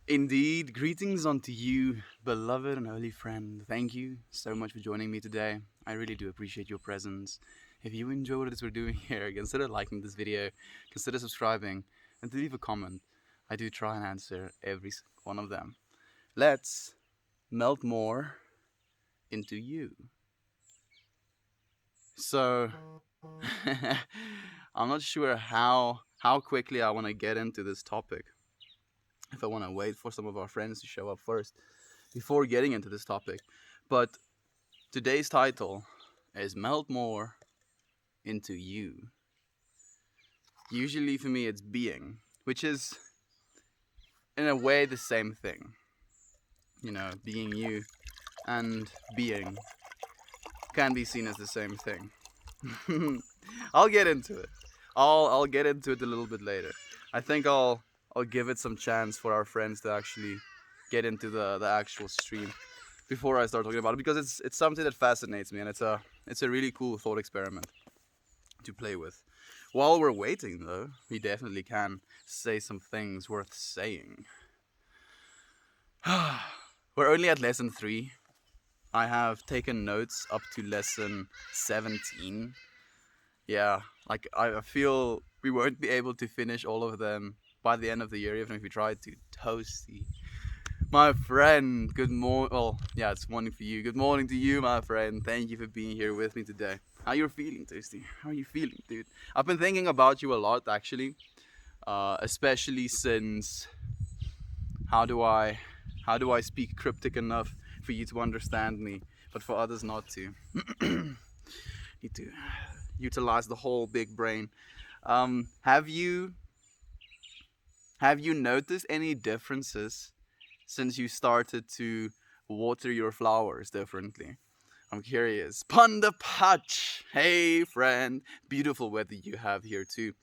Indeed, greetings unto you, beloved and holy friend. Thank you so much for joining me today. I really do appreciate your presence. If you enjoy what it is we're doing here, consider liking this video, consider subscribing, and to leave a comment. I do try and answer every one of them. Let's melt more into you. So, I'm not sure how quickly I want to get into this topic. If I want to wait for some of our friends to show up first before getting into this topic. But today's title is Melt More into You. Usually for me it's being, which is in a way the same thing. You know, being you and being can be seen as the same thing. I'll get into it. I'll get into it a little bit later. I think I'll give it some chance for our friends to actually get into the actual stream before I start talking about it, because it's something that fascinates me, and it's a really cool thought experiment to play with. While we're waiting though, we definitely can say some things worth saying. We're only at lesson 3. I have taken notes up to lesson 17. Yeah, like I feel we won't be able to finish all of them by the end of the year, even if we tried to. Toasty, my friend, good morning. Well, yeah, it's morning for you. Good morning to you, my friend. Thank you for being here with me today. How you feeling, Toasty? How are you feeling, dude? I've been thinking about you a lot, actually. Especially since how do I speak cryptic enough for you to understand me, but for others not to? Need to utilize the whole big brain. Have you noticed any differences since you started to water your flowers differently? I'm curious. Panda Patch! Hey friend! Beautiful weather you have here too.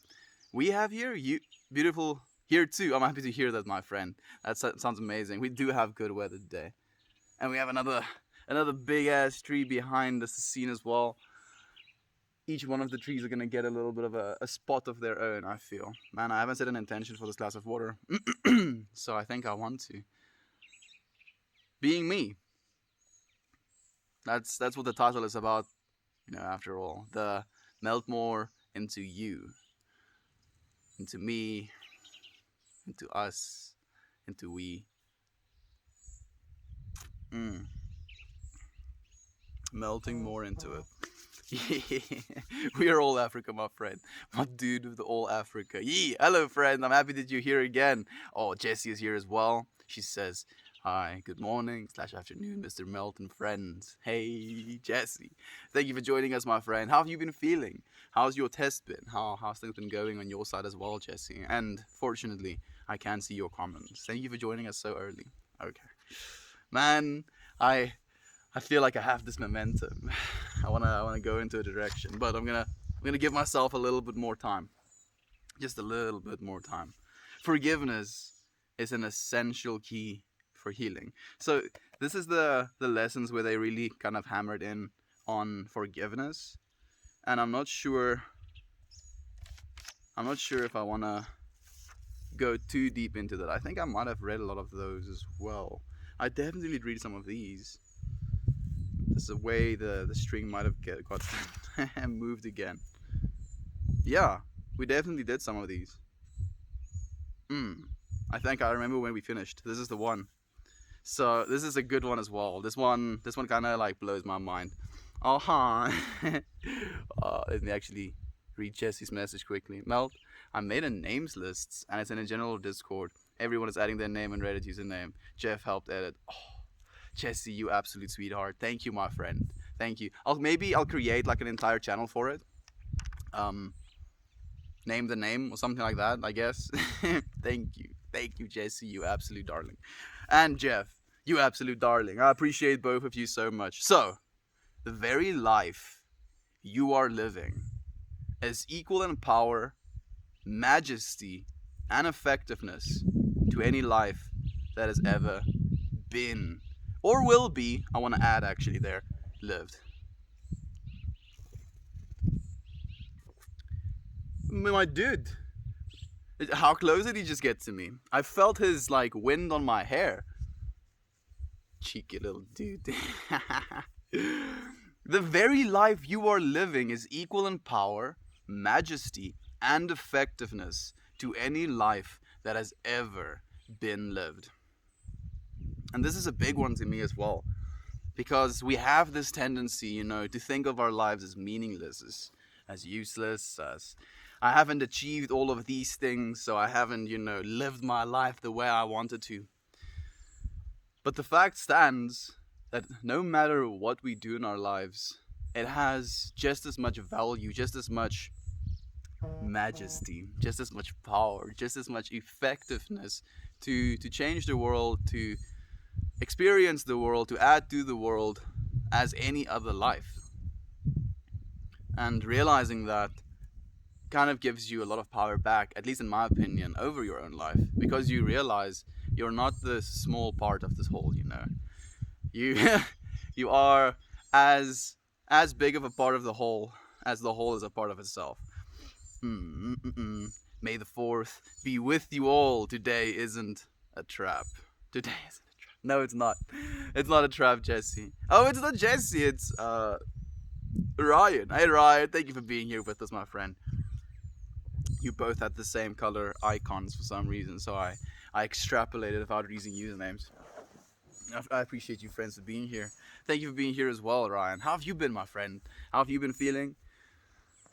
We have here? You beautiful here too. I'm happy to hear that, my friend. That sounds amazing. We do have good weather today. And we have another big ass tree behind us, the scene as well. Each one of the trees are gonna get a little bit of a spot of their own, I feel. Man, I haven't set an intention for this glass of water. So I think I want to. Being me. That's what the title is about, after all. The melt more into you. Into me. Into us. Into we. Melting more into it. We are all Africa, my friend. My dude with all Africa. Yee, hello, friend. I'm happy that you're here again. Oh, Jessie is here as well. She says, hi, good morning / afternoon, Mr. Melton friends. Hey, Jessie. Thank you for joining us, my friend. How have you been feeling? How's your test been? How's things been going on your side as well, Jessie? And fortunately, I can see your comments. Thank you for joining us so early. Okay. Man, I feel like I have this momentum. I wanna go into a direction, but I'm gonna give myself a little bit more time, just a little bit more time. Forgiveness is an essential key for healing. So this is the lessons where they really kind of hammered in on forgiveness, and I'm not sure if I wanna go too deep into that. I think I might have read a lot of those as well. I definitely read some of these. There's a way the string might have got moved again. Yeah, we definitely did some of these. I think I remember when we finished. This is the one. So this is a good one as well. This one kind of like blows my mind. Let me actually read Jesse's message quickly. Melt, I made a names list and it's in a general Discord. Everyone is adding their name and Reddit username. Jeff helped edit. Jesse, you absolute sweetheart. Thank you, my friend. Thank you. I'll create like an entire channel for it. Name the name or something like that, I guess. Thank you, Jesse, you absolute darling. And Jeff, you absolute darling. I appreciate both of you so much. So, the very life you are living is equal in power, majesty, and effectiveness to any life that has ever been or will be, I want to add actually there, lived. My dude, How close did he just get to me? I felt his like wind on my hair. Cheeky little dude. The very life you are living is equal in power, majesty, and effectiveness to any life that has ever been lived. And this is a big one to me as well, because we have this tendency, to think of our lives as meaningless, as useless, as I haven't achieved all of these things, so I haven't, lived my life the way I wanted to. But the fact stands that no matter what we do in our lives, it has just as much value, just as much majesty, just as much power, just as much effectiveness to change the world, to experience the world, to add to the world as any other life. And realizing that kind of gives you a lot of power back, at least in my opinion, over your own life, because you realize you're not the small part of this whole, you you are as big of a part of the whole as the whole is a part of itself. May the 4th be with you all. Today isn't a trap. Today isn't a trap. No, it's not. It's not a trap, Jesse. Oh, it's not Jesse. It's Ryan. Hey, Ryan. Thank you for being here with us, my friend. You both had the same color icons for some reason, so I extrapolated without using usernames. I appreciate you, friends, for being here. Thank you for being here as well, Ryan. How have you been, my friend? How have you been feeling?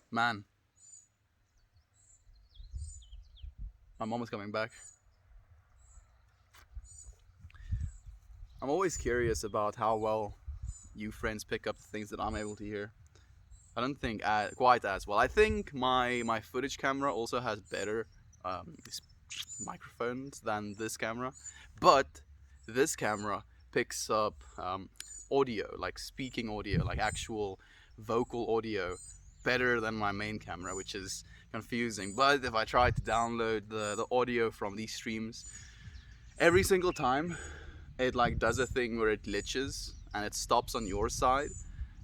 Man. My mom is coming back. I'm always curious about how well you friends pick up the things that I'm able to hear. I don't think quite as well. I think my footage camera also has better microphones than this camera, but this camera picks up audio, like speaking audio, like actual vocal audio, better than my main camera, which is confusing. But if I try to download the audio from these streams, every single time it like does a thing where it glitches and it stops on your side,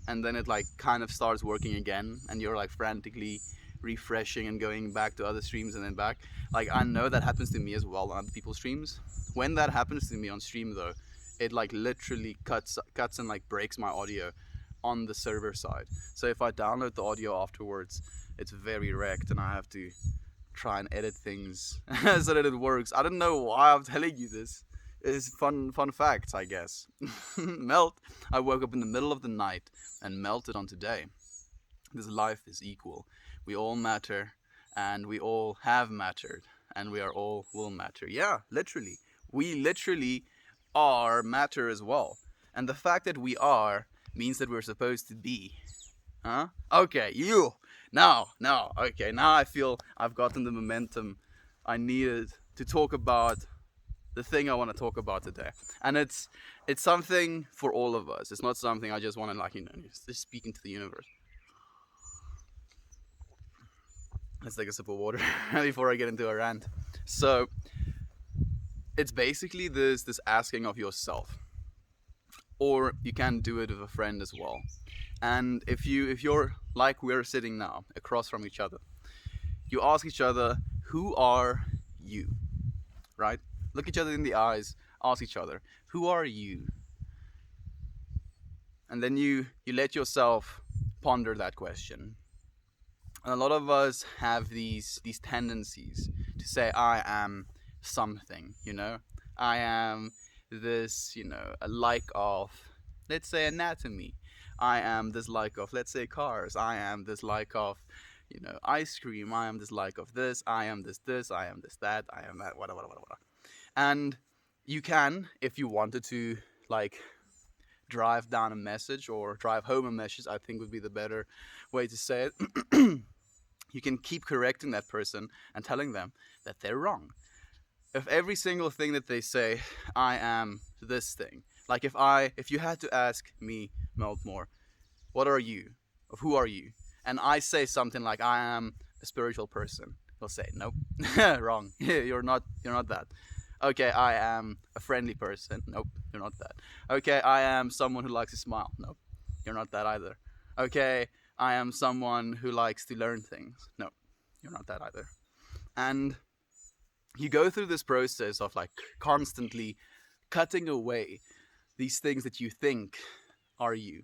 and then it like kind of starts working again, and you're like frantically refreshing and going back to other streams and then back. Like, I know that happens to me as well on other people's streams. When that happens to me on stream though, it like literally cuts and like breaks my audio on the server side. So if I download the audio afterwards, it's very wrecked and I have to try and edit things so that it works. I don't know why I'm telling you this. It's fun facts, I guess. Melt. I woke up in the middle of the night and melted on today. This life is equal. We all matter, and we all have mattered, and we are all will matter. Yeah, literally. We literally are matter as well. And the fact that we are means that we're supposed to be. Huh? Okay, you. Now, okay, now I feel I've gotten the momentum I needed to talk about the thing I want to talk about today. And it's something for all of us. It's not something I just want to just speak into the universe. Let's take a sip of water before I get into a rant. So it's basically this asking of yourself, or you can do it with a friend as well. And if you're like we're sitting now across from each other, you ask each other, who are you? Right? Look each other in the eyes, ask each other, who are you? And then you let yourself ponder that question. And a lot of us have these tendencies to say, I am something, I am this, a like of, let's say, anatomy. I am this like of, let's say, cars. I am this like of, ice cream. I am this like of this. I am this. I am this that. I am that. Whatever. And you can, if you wanted to, like, drive down a message or drive home a message, I think would be the better way to say it. You can keep correcting that person and telling them that they're wrong. If every single thing that they say, I am this thing. Like if you had to ask me, Meltmore, what are you? Or who are you? And I say something like, I am a spiritual person. He'll say, nope, wrong. You're not that. Okay, I am a friendly person. Nope, you're not that. Okay, I am someone who likes to smile. Nope, you're not that either. Okay, I am someone who likes to learn things. No, you're not that either. And You go through this process of like constantly cutting away these things that you think are you.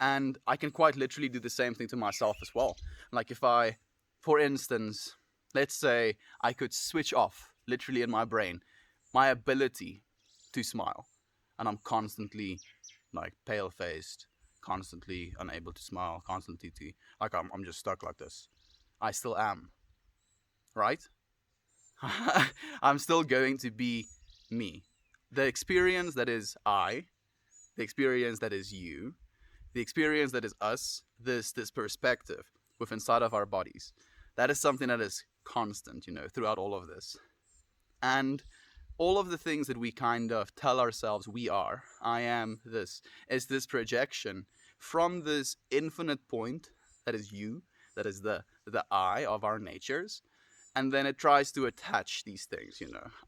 And I can quite literally do the same thing to myself as well. Like if I, for instance, let's say I could switch off literally in my brain my ability to smile, and I'm constantly like pale faced, constantly unable to smile, constantly to like I'm just stuck like this. I still am, right? I'm still going to be me. The experience that is I, the experience that is you, the experience that is us, this perspective within inside of our bodies, that is something that is constant, throughout all of this. And all of the things that we kind of tell ourselves we are, I am this, is this projection from this infinite point that is you, that is the I of our natures. And then it tries to attach these things,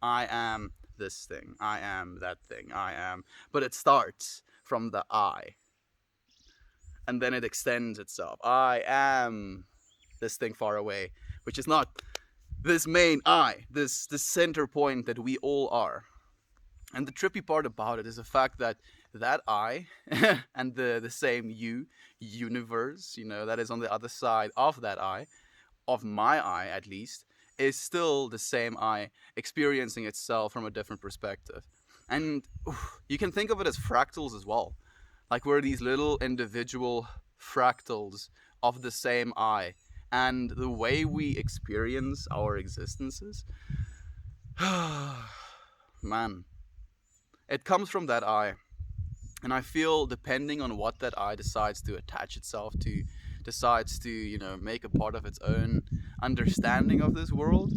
I am this thing, I am that thing, I am. But it starts from the I. And then it extends itself. I am this thing far away, which is not this main I, this center point that we all are. And the trippy part about it is the fact that that I and the same you, universe, that is on the other side of that I, of my I at least, is still the same I experiencing itself from a different perspective. And you can think of it as fractals as well. Like we're these little individual fractals of the same I. And the way we experience our existences, man, it comes from that I. And I feel depending on what that I decides to attach itself to, decides to, make a part of its own understanding of this world,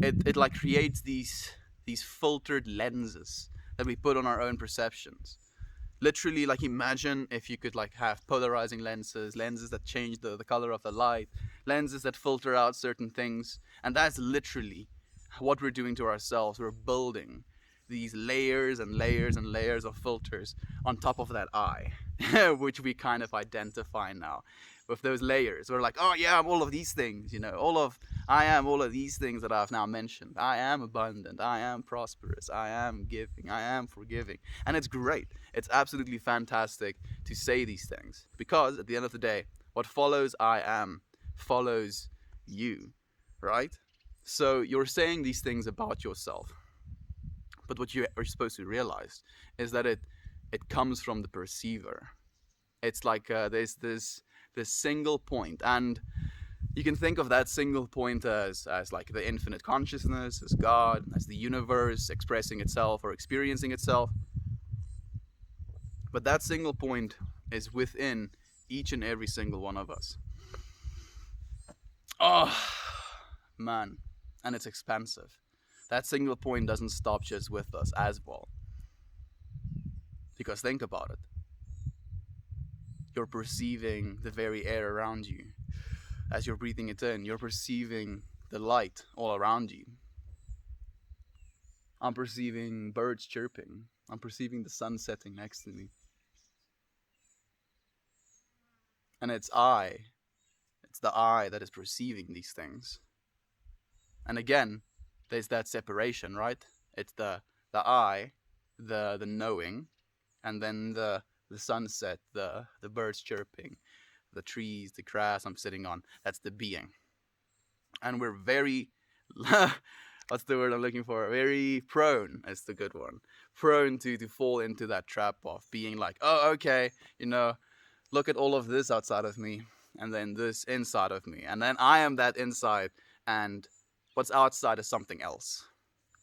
it like creates these filtered lenses that we put on our own perceptions. Literally, like imagine if you could like have polarizing lenses that change the color of the light, lenses that filter out certain things. And that's literally what we're doing to ourselves. We're building these layers and layers and layers of filters on top of that I, which we kind of identify now with those layers. We're like, oh yeah, I'm all of these things, I am all of these things that I've now mentioned. I am abundant, I am prosperous, I am giving, I am forgiving. And it's great. It's absolutely fantastic to say these things, because at the end of the day, what follows I am follows you, right? So you're saying these things about yourself, but what you are supposed to realize is that it comes from the perceiver. It's like there's this single point, and you can think of that single point as like the infinite consciousness, as God, as the universe expressing itself or experiencing itself. But that single point is within each and every single one of us. Oh, man. And it's expansive. That single point doesn't stop just with us as well. Because think about it. You're perceiving the very air around you. As you're breathing it in, you're perceiving the light all around you. I'm perceiving birds chirping. I'm perceiving the sun setting next to me. And it's the I that is perceiving these things. And again, there's that separation, right? It's the I, the knowing, and then the sunset, the birds chirping, the trees, the grass I'm sitting on. That's the being. And we're very, what's the word I'm looking for? Very prone is the good one. Prone to fall into that trap of being like, oh, okay, look at all of this outside of me, and then this inside of me. And then I am that inside, and what's outside is something else.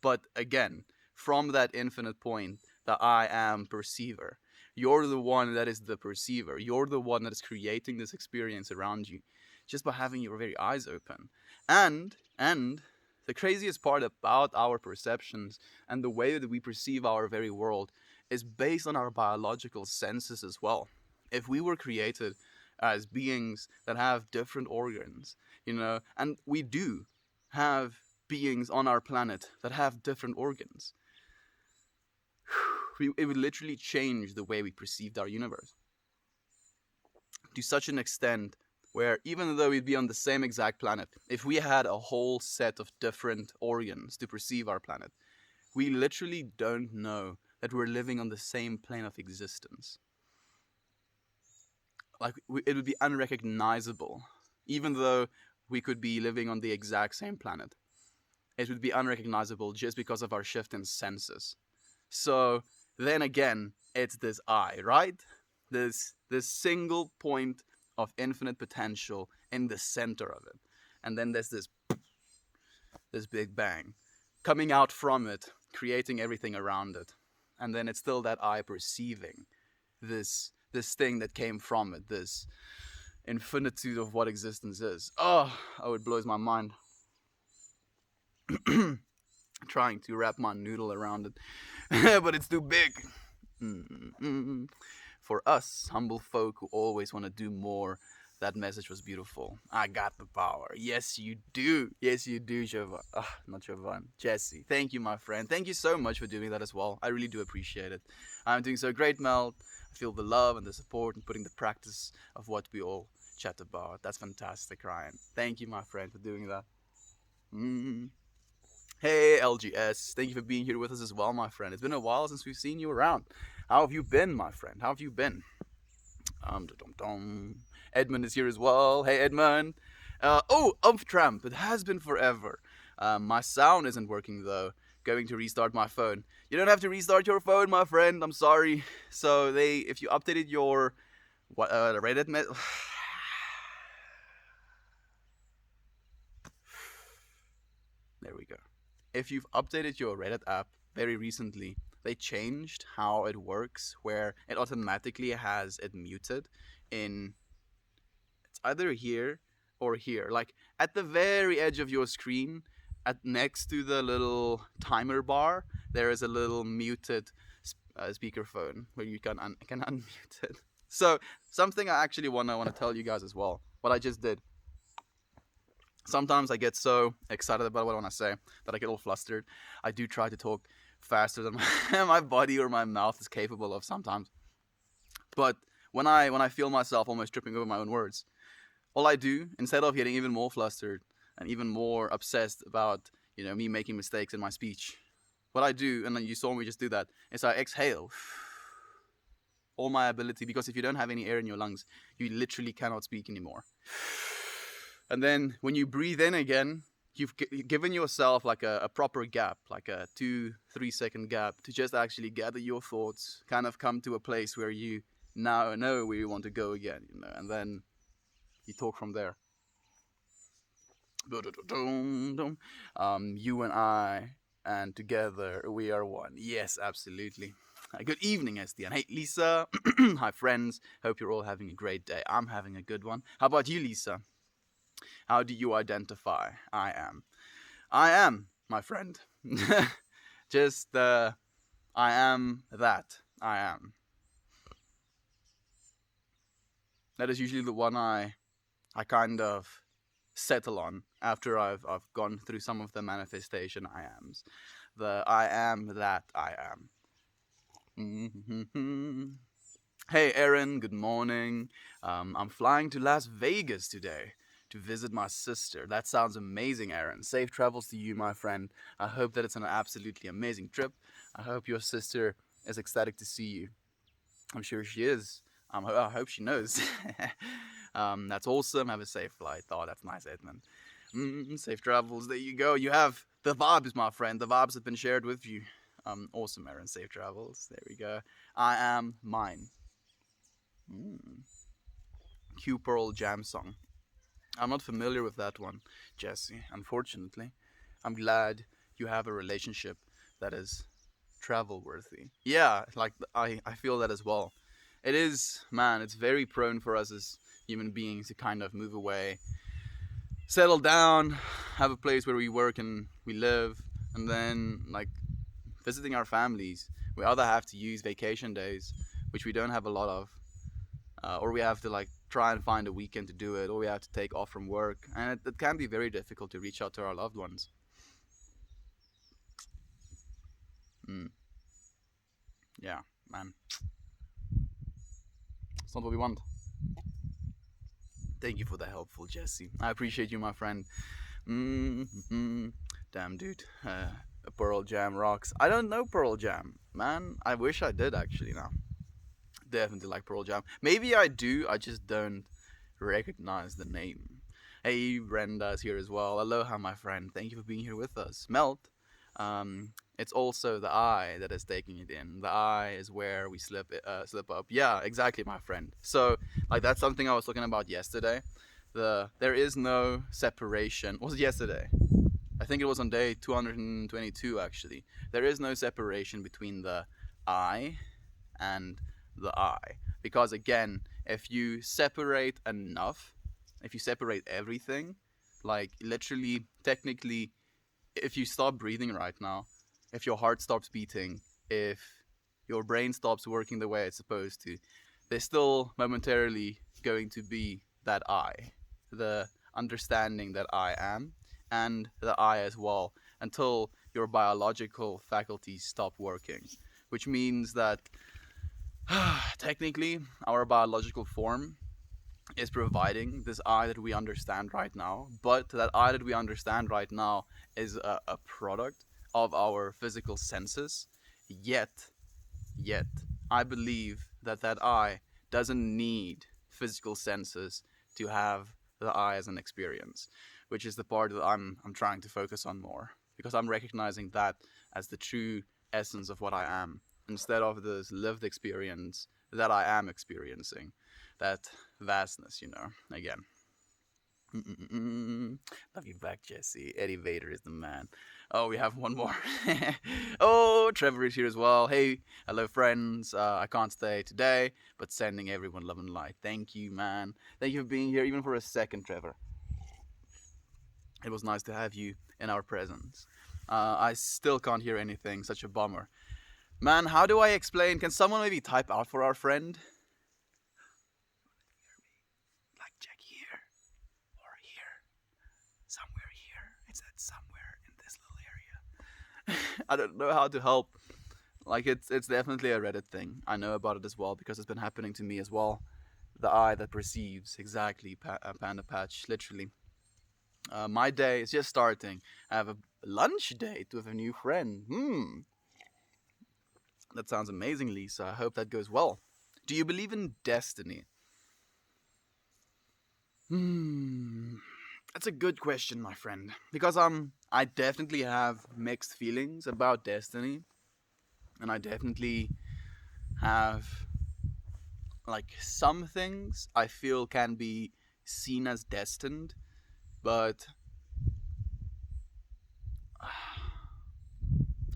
But again, from that infinite point, the I am perceiver. You're the one that is the perceiver. You're the one that is creating this experience around you just by having your very eyes open. And the craziest part about our perceptions and the way that we perceive our very world is based on our biological senses as well. If we were created as beings that have different organs, and we do have beings on our planet that have different organs, it would literally change the way we perceived our universe. To such an extent where even though we'd be on the same exact planet, if we had a whole set of different organs to perceive our planet, we literally don't know that we're living on the same plane of existence. Like, it would be unrecognizable, even though we could be living on the exact same planet. It would be unrecognizable just because of our shift in senses. So then again, it's this I, right? This single point of infinite potential in the center of it, and then there's this big bang coming out from it, creating everything around it, and then it's still that I perceiving this thing that came from it, this infinitude of what existence is. Oh, it blows my mind. Trying to wrap my noodle around it, but it's too big. For us, humble folk who always want to do more, that message was beautiful. I got the power. Yes, you do. Yes, you do, Jovan. Not Jovan. Jesse. Thank you, my friend. Thank you so much for doing that as well. I really do appreciate it. I'm doing so great, Mel. I feel the love and the support and putting the practice of what we all chat about. That's fantastic, Ryan. Thank you, my friend, for doing that. Hey, LGS. Thank you for being here with us as well, my friend. It's been a while since we've seen you around. How have you been, my friend? How have you been? Edmund is here as well. Hey, Edmund. Tramp. It has been forever. My sound isn't working, though. Going to restart my phone. You don't have to restart your phone, my friend. I'm sorry. So if you updated your Reddit there we go. If you've updated your Reddit app very recently, they changed how it works, where it automatically has it muted in, it's either here or here, like at the very edge of your screen, next to the little timer bar, there is a little muted speakerphone where you can unmute it. So something I actually want to tell you guys as well, what I just did. Sometimes I get so excited about what I want to say that I get all flustered. I do try to talk faster than my body or my mouth is capable of sometimes. But when I feel myself almost tripping over my own words, all I do, instead of getting even more flustered and even more obsessed about, me making mistakes in my speech, what I do, and then you saw me just do that, is I exhale all my ability, because if you don't have any air in your lungs, you literally cannot speak anymore. And then when you breathe in again, you've given yourself like a proper gap, like a 2-3 second gap, to just actually gather your thoughts, kind of come to a place where you now know where you want to go again, and then you talk from there. You and I, and together we are one. Yes, absolutely. Good evening, SDN. Hey, Lisa. Hi, friends. Hope you're all having a great day. I'm having a good one. How about you, Lisa? How do you identify? I am, my friend. Just, I am that. I am. That is usually the one I kind of settle on after I've gone through some of the manifestation I ams. The I am that I am. Hey, Aaron, good morning. I'm flying to Las Vegas today to visit my sister. That sounds amazing, Aaron. Safe travels to you, my friend. I hope that it's an absolutely amazing trip. I hope your sister is ecstatic to see you. I'm sure she is. I hope she knows. That's awesome. Have a safe flight. Oh, that's nice, Edmund. Safe travels. There you go. You have the vibes, my friend. The vibes have been shared with you. Awesome, Aaron. Safe travels. There we go. I am mine. Q Pearl Jam song. I'm not familiar with that one, Jesse, unfortunately. I'm glad you have a relationship that is travel worthy. Yeah, like I feel that as well. It is, man, it's very prone for us as human beings to kind of move away, settle down, have a place where we work and we live, and then like visiting our families. We either have to use vacation days, which we don't have a lot of, or we have to like try and find a weekend to do it, or we have to take off from work, and it can be very difficult to reach out to our loved ones. Yeah, man. It's not what we want. Thank you for the helpful, Jesse. I appreciate you, my friend. Mm-hmm. Damn, dude. Pearl Jam rocks. I don't know Pearl Jam, man. I wish I did actually now. Definitely like Pearl Jam. Maybe I do, I just don't recognize the name. Hey, Brenda's here as well. Aloha, my friend. Thank you for being here with us. Melt. It's also the eye that is taking it in. The eye is where we slip up. Yeah, exactly, my friend. So, like, that's something I was talking about yesterday. There is no separation. Was it yesterday? I think it was on day 222 actually. There is no separation between the I and the I. Because again, if you separate enough, if you separate everything, like literally, technically, if you stop breathing right now, if your heart stops beating, if your brain stops working the way it's supposed to, there's still momentarily going to be that I, the understanding that I am, and the I as well, until your biological faculties stop working. Which means that technically, our biological form is providing this I that we understand right now, but that I that we understand right now is a product of our physical senses. Yet, yet, I believe that that I doesn't need physical senses to have the I as an experience, which is the part that I'm trying to focus on more because I'm recognizing that as the true essence of what I am instead of this lived experience that I am experiencing, that vastness, again. Mm-mm-mm. Love you back, Jesse. Eddie Vader is the man. Oh, we have one more. Oh, Trevor is here as well. Hey, hello, friends. I can't stay today, but sending everyone love and light. Thank you, man. Thank you for being here, even for a second, Trevor. It was nice to have you in our presence. I still can't hear anything. Such a bummer. Man, how do I explain? Can someone maybe type out for our friend? Like, check here or here. Somewhere here. It said somewhere in this little area. I don't know how to help. Like it's definitely a Reddit thing. I know about it as well because it's been happening to me as well. The eye that perceives exactly Panda Patch, literally. My day is just starting. I have a lunch date with a new friend. That sounds amazing, Lisa. I hope that goes well. Do you believe in destiny? That's a good question, my friend. Because I definitely have mixed feelings about destiny, and I definitely have like some things I feel can be seen as destined, but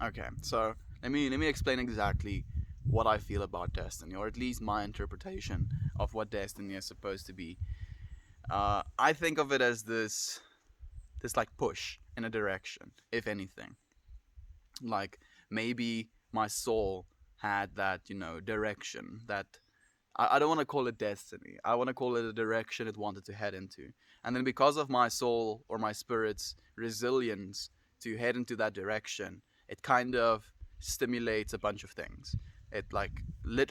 okay. So let me explain exactly what I feel about destiny, or at least my interpretation of what destiny is supposed to be. I think of it as this like push in a direction, if anything. Like maybe my soul had that direction that I don't want to call it destiny. I want to call it a direction it wanted to head into. And then because of my soul or my spirit's resilience to head into that direction, it kind of stimulates a bunch of things. It like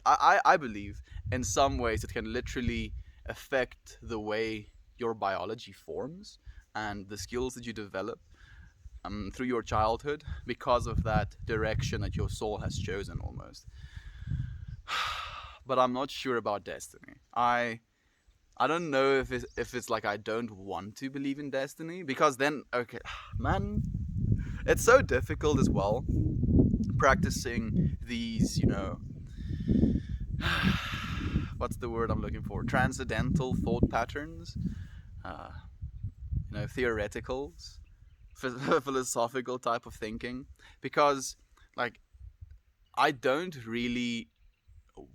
I believe in some ways it can literally affect the way your biology forms and the skills that you develop through your childhood because of that direction that your soul has chosen almost. But I'm not sure about destiny. I don't know if it's like I don't want to believe in destiny because then okay, man, it's so difficult as well practicing these, what's the word I'm looking for? Transcendental thought patterns, uh, theoreticals, philosophical type of thinking because like I don't really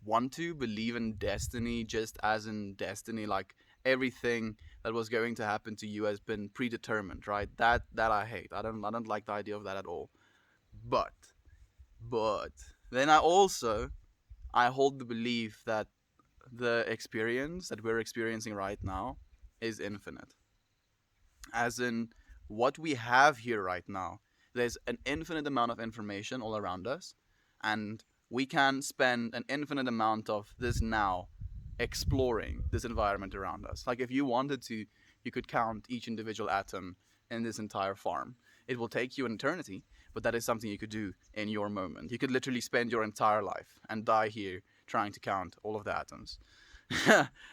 want to believe in destiny just as in destiny like everything that was going to happen to you has been predetermined, right? That I hate. I don't like the idea of that at all. But but then I hold the belief that the experience that we're experiencing right now is infinite. As in what we have here right now, there's an infinite amount of information all around us, and we can spend an infinite amount of this now exploring this environment around us. Like if you wanted to, you could count each individual atom in this entire farm. It will take you an eternity, but that is something you could do in your moment. You could literally spend your entire life and die here trying to count all of the atoms.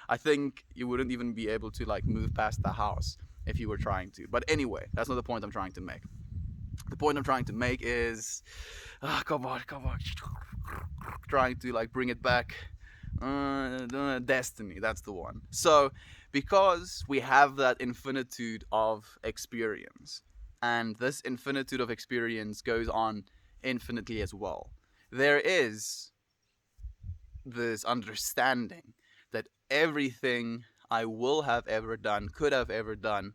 I think you wouldn't even be able to like move past the house if you were trying to. But anyway, that's not the point I'm trying to make. The point I'm trying to make is, come on, trying to like bring it back. Destiny, that's the one. So, because we have that infinitude of experience, and this infinitude of experience goes on infinitely as well, there is this understanding that everything I will have ever done, could have ever done,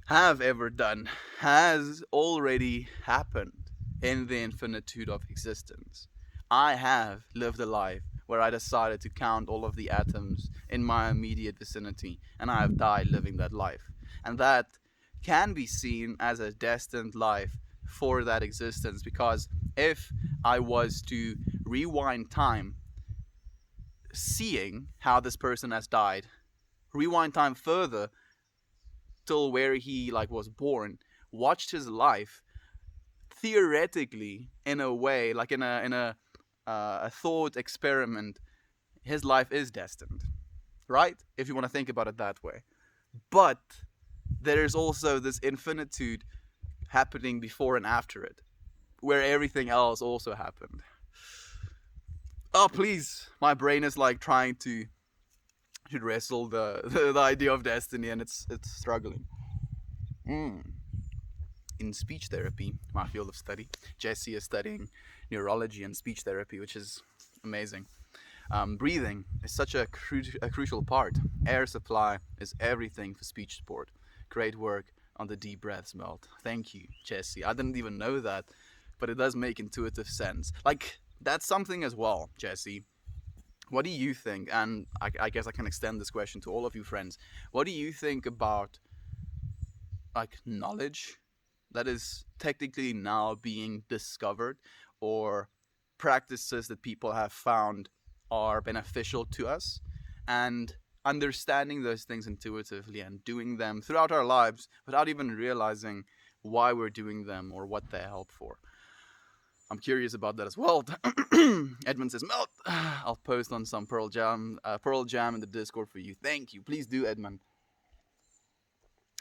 has already happened in the infinitude of existence. I have lived a life where I decided to count all of the atoms in my immediate vicinity, and I have died living that life. And that can be seen as a destined life for that existence, because if I was to rewind time, seeing how this person has died, rewind time further till where he like was born, watched his life, theoretically, in a way, like in a thought experiment, his life is destined, right? If you want to think about it that way. But there's also this infinitude happening before and after it, where everything else also happened. Oh, please, my brain is like trying to wrestle the idea of destiny, and it's struggling. In speech therapy, my field of study, Jesse is studying neurology and speech therapy, which is amazing. Breathing is such a crucial part. Air supply is everything for speech support. Great work on the deep breaths, Melt. Thank you, Jesse. I didn't even know that, but it does make intuitive sense. Like, that's something as well, Jesse. What do you think? And I guess I can extend this question to all of you friends. What do you think about like knowledge that is technically now being discovered, or practices that people have found are beneficial to us, and understanding those things intuitively and doing them throughout our lives without even realizing why we're doing them or what they help for? I'm curious about that as well. Edmund says, Melt, I'll post on some Pearl Jam in the Discord for you. Thank you. Please do, Edmund.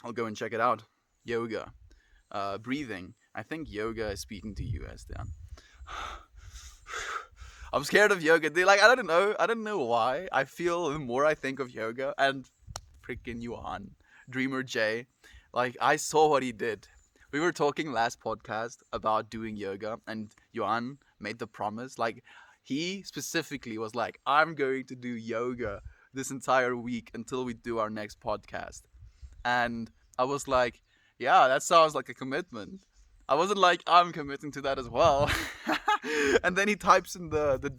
I'll go and check it out. Yoga. Breathing. I think yoga is speaking to you, Esteban. I'm scared of yoga, dude. Like, I don't know why. I feel the more I think of yoga, and freaking Johan, Dreamer J, like, I saw what he did. We were talking last podcast about doing yoga, and Johan made the promise. Like, he specifically was like, I'm going to do yoga this entire week until we do our next podcast. And I was like, yeah, that sounds like a commitment. I wasn't like, I'm committing to that as well. And then he types in the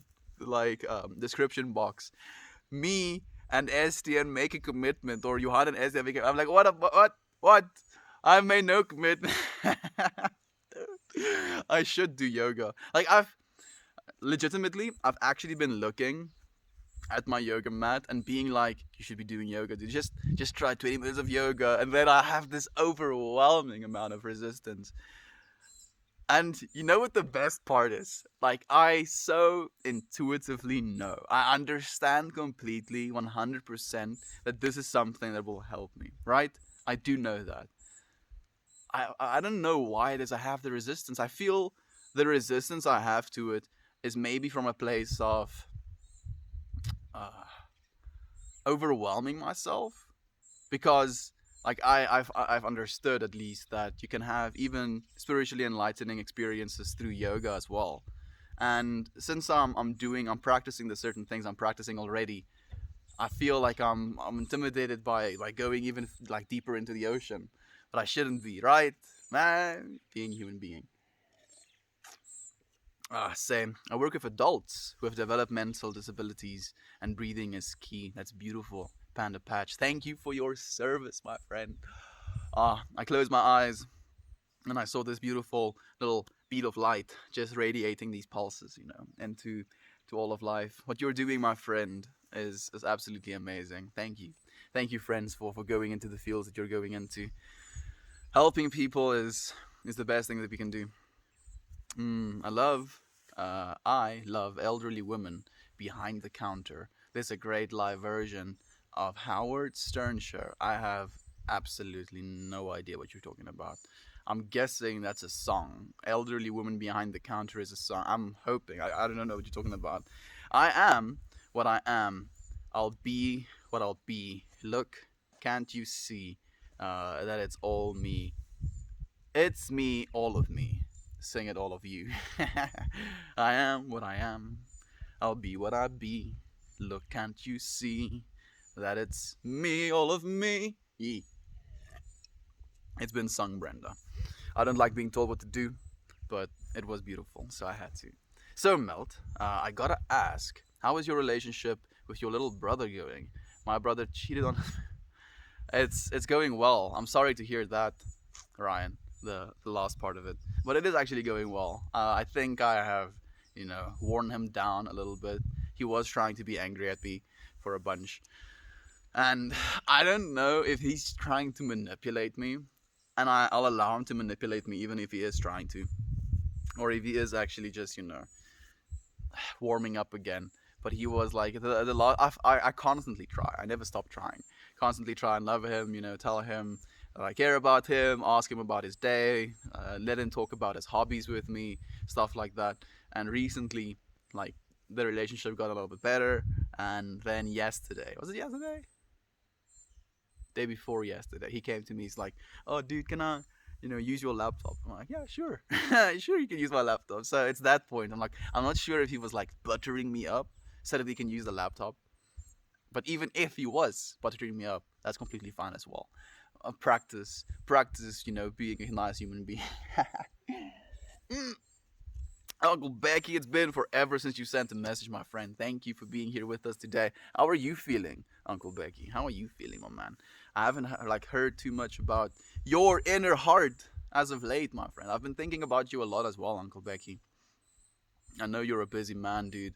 description box, me and Estienne make a commitment, or Johan and Estienne make a, I'm like, what? I made no commitment. I should do yoga. Like, I've actually been looking at my yoga mat and being like, you should be doing yoga, dude. Just try 20 minutes of yoga, and then I have this overwhelming amount of resistance. And you know what the best part is? Like, I so intuitively know, I understand completely 100% that this is something that will help me, right? I do know that. I don't know why it is I have the resistance. I feel the resistance I have to it is maybe from a place of overwhelming myself, because like I've understood at least that you can have even spiritually enlightening experiences through yoga as well. And since I'm practicing the certain things I'm practicing already, I feel like I'm intimidated by like going even like deeper into the ocean, but I shouldn't be, right, man? Being a human being. Same. I work with adults with developmental disabilities, and breathing is key. That's beautiful. Panda Patch, thank you for your service, my friend. I closed my eyes and I saw this beautiful little speed of light, just radiating these pulses, into to all of life. What you're doing, my friend, is absolutely amazing. Thank you, friends, for going into the fields that you're going into. Helping people is the best thing that we can do. I love elderly women behind the counter. There's a great live version of Howard Stern show. I have absolutely no idea what you're talking about. I'm guessing that's a song. Elderly woman behind the counter is a song. I'm hoping. I don't know what you're talking about. I am what I am. I'll be what I'll be. Look, can't you see that it's all me? It's me, all of me. Sing it, all of you. I am what I am. I'll be what I be. Look, can't you see that it's me, all of me? Yee. It's been sung, Brenda. I don't like being told what to do, but it was beautiful, so I had to. So, Melt, I gotta ask, how is your relationship with your little brother going? My brother cheated on. It's going well. I'm sorry to hear that, Ryan. The last part of it, but it is actually going well. I think I have, worn him down a little bit. He was trying to be angry at me for a bunch, and I don't know if he's trying to manipulate me, and I'll allow him to manipulate me even if he is trying to, or if he is actually just warming up again. But he was like the lot. I constantly try. I never stop trying. Constantly try and love him. Tell him that I care about him. Ask him about his day. Let him talk about his hobbies with me. Stuff like that. And recently, like, the relationship got a little bit better. And then yesterday, was it yesterday? Day before yesterday, he came to me. He's like, "Oh, dude, can I?" Use your laptop. I'm like, yeah, sure. Sure, you can use my laptop. So it's that point. I'm like, I'm not sure if he was like buttering me up so that he can use the laptop. But even if he was buttering me up, that's completely fine as well. Practice, being a nice human being. Uncle Becky, it's been forever since you sent a message, my friend. Thank you for being here with us today. How are you feeling, Uncle Becky? How are you feeling, my man? I haven't heard too much about your inner heart as of late, my friend. I've been thinking about you a lot as well, Uncle Becky. I know you're a busy man, dude.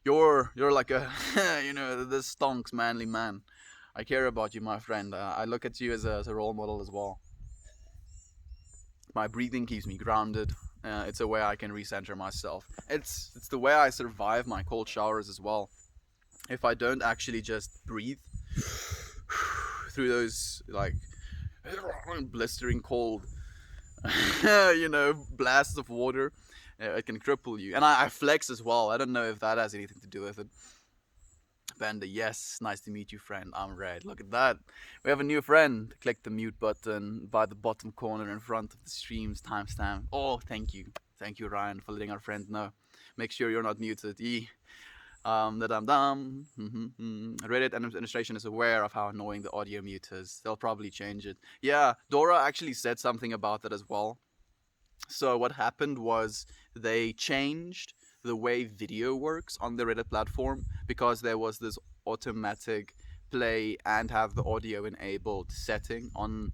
You're like a the stonks manly man. I care about you, my friend. I look at you as a role model as well. My breathing keeps me grounded. It's a way I can recenter myself. It's the way I survive my cold showers as well. If I don't actually just breathe through those like blistering cold, blasts of water, it can cripple you. And I flex as well. I don't know if that has anything to do with it. Bender, yes, nice to meet you, friend. I'm Red. Look at that. We have a new friend. Click the mute button by the bottom corner in front of the stream's timestamp. Oh, thank you. Thank you, Ryan, for letting our friend know. Make sure you're not muted. Reddit administration is aware of how annoying the audio mute is. They'll probably change it. Yeah, Dora actually said something about that as well. So what happened was they changed the way video works on the Reddit platform because there was this automatic play and have the audio enabled setting on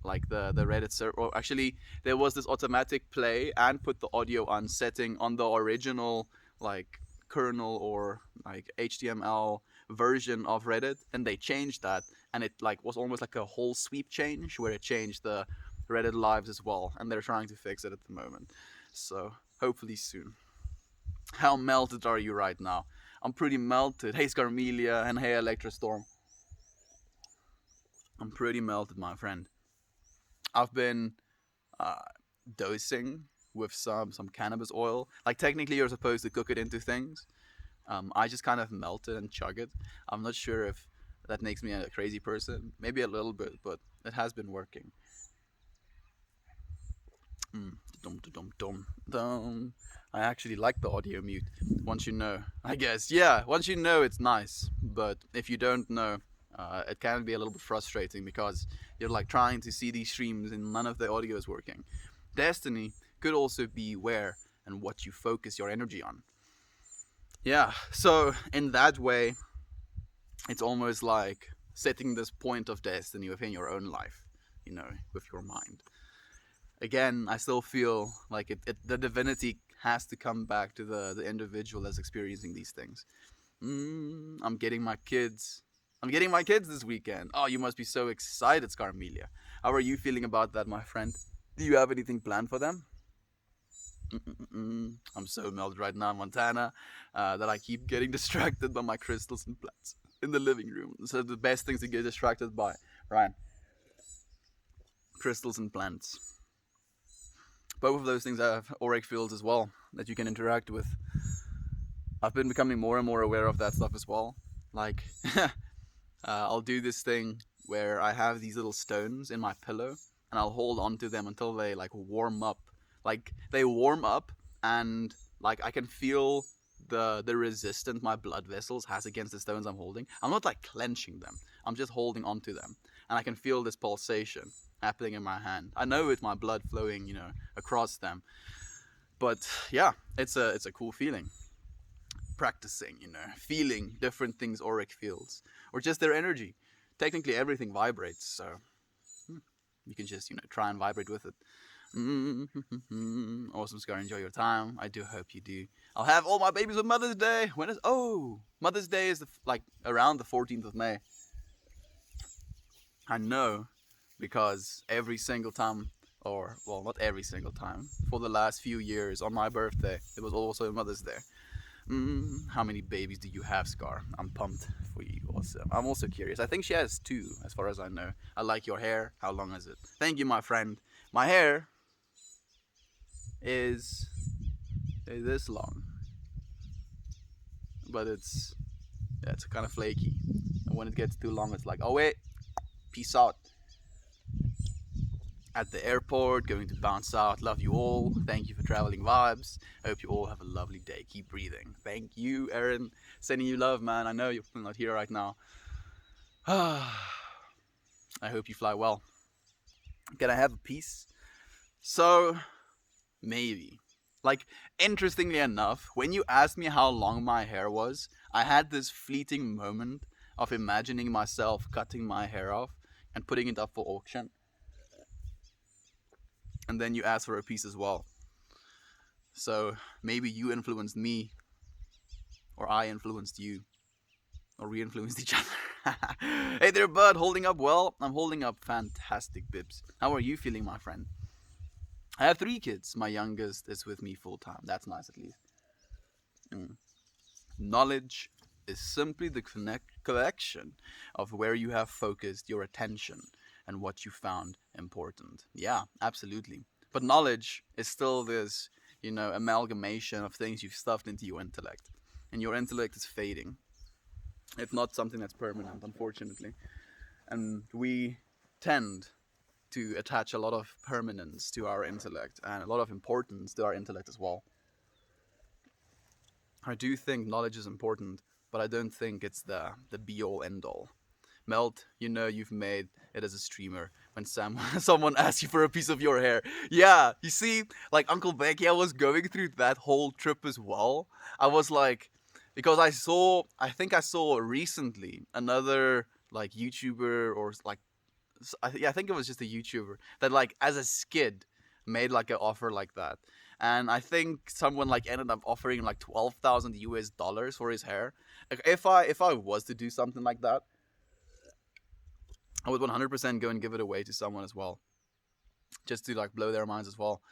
like the Reddit server. Or actually, there was this automatic play and put the audio on setting on the original like kernel or like HTML version of Reddit. And they changed that, and it like was almost like a whole sweep change where it changed the Reddit lives as well, and they're trying to fix it at the moment. So hopefully soon. How melted are you right now? I'm pretty melted. Hey Scarmelia and hey Electrostorm. I'm pretty melted, my friend. I've been dosing with some cannabis oil. Like technically you're supposed to cook it into things. I just kind of melt it and chug it. I'm not sure if that makes me a crazy person. Maybe a little bit, but it has been working. I actually like the audio mute. Once you know, I guess. Yeah, once you know, it's nice. But if you don't know, it can be a little bit frustrating because you're like trying to see these streams and none of the audio is working. Destiny could also be where and what you focus your energy on. Yeah, so in that way, it's almost like setting this point of destiny within your own life, with your mind. again, I still feel like the divinity has to come back to the individual that's experiencing these things. I'm getting my kids. I'm getting my kids this weekend. Oh, you must be so excited, Scarmelia. How are you feeling about that, my friend? Do you have anything planned for them? I'm so melted right now in Montana that I keep getting distracted by my crystals and plants in the living room. So the best things to get distracted by, Ryan, crystals and plants. Both of those things have auric fields as well that you can interact with. I've been becoming more and more aware of that stuff as well. Like, I'll do this thing where I have these little stones in my pillow and I'll hold on to them until they like warm up. Like they warm up and like I can feel the resistance my blood vessels has against the stones I'm holding. I'm not like clenching them. I'm just holding onto them. And I can feel this pulsation happening in my hand. I know it's my blood flowing, across them. But yeah, it's a cool feeling. Practicing, feeling different things auric fields or just their energy. Technically everything vibrates, so you can just try and vibrate with it. Awesome, Scar. Enjoy your time. I do hope you do. I'll have all my babies on Mother's Day. When is Mother's Day is around the 14th of May. I know, because every single time, or well, not every single time, for the last few years on my birthday, it was also Mother's Day. How many babies do you have, Scar? I'm pumped for you. Awesome. I'm also curious. I think she has 2, as far as I know. I like your hair. How long is it? Thank you, my friend. My hair is this long, but it's kind of flaky. And when it gets too long, it's like, oh wait, peace out. At the airport, going to bounce out. Love you all. Thank you for traveling vibes. I hope you all have a lovely day. Keep breathing. Thank you, Aaron. Sending you love, man. I know you're not here right now. I hope you fly well. Can I have a piece? So, maybe. Interestingly enough, when you asked me how long my hair was, I had this fleeting moment of imagining myself cutting my hair off and putting it up for auction. And then you asked for a piece as well. So maybe you influenced me, or I influenced you, or we influenced each other. Hey there, bud. Holding up well? I'm holding up fantastic, Bibs. How are you feeling, my friend? I have 3 kids. My youngest is with me full time. That's nice, at least. Knowledge is simply the collection of where you have focused your attention and what you found important. Yeah, absolutely. But knowledge is still this, amalgamation of things you've stuffed into your intellect. And your intellect is fading. It's not something that's permanent, unfortunately. And we tend to attach a lot of permanence to our intellect and a lot of importance to our intellect as well. I do think knowledge is important, but I don't think it's the be-all, end-all. Melt, you've made it as a streamer when someone asks you for a piece of your hair. Yeah, you see, like Uncle Becky, I was going through that whole trip as well. I was like, because I think I saw recently another like YouTuber or like, I think it was just a YouTuber that like as a skid made like an offer like that. And I think someone like ended up offering like 12,000 US dollars for his hair. Like, if I was to do something like that, I would 100% go and give it away to someone as well, just to like blow their minds as well.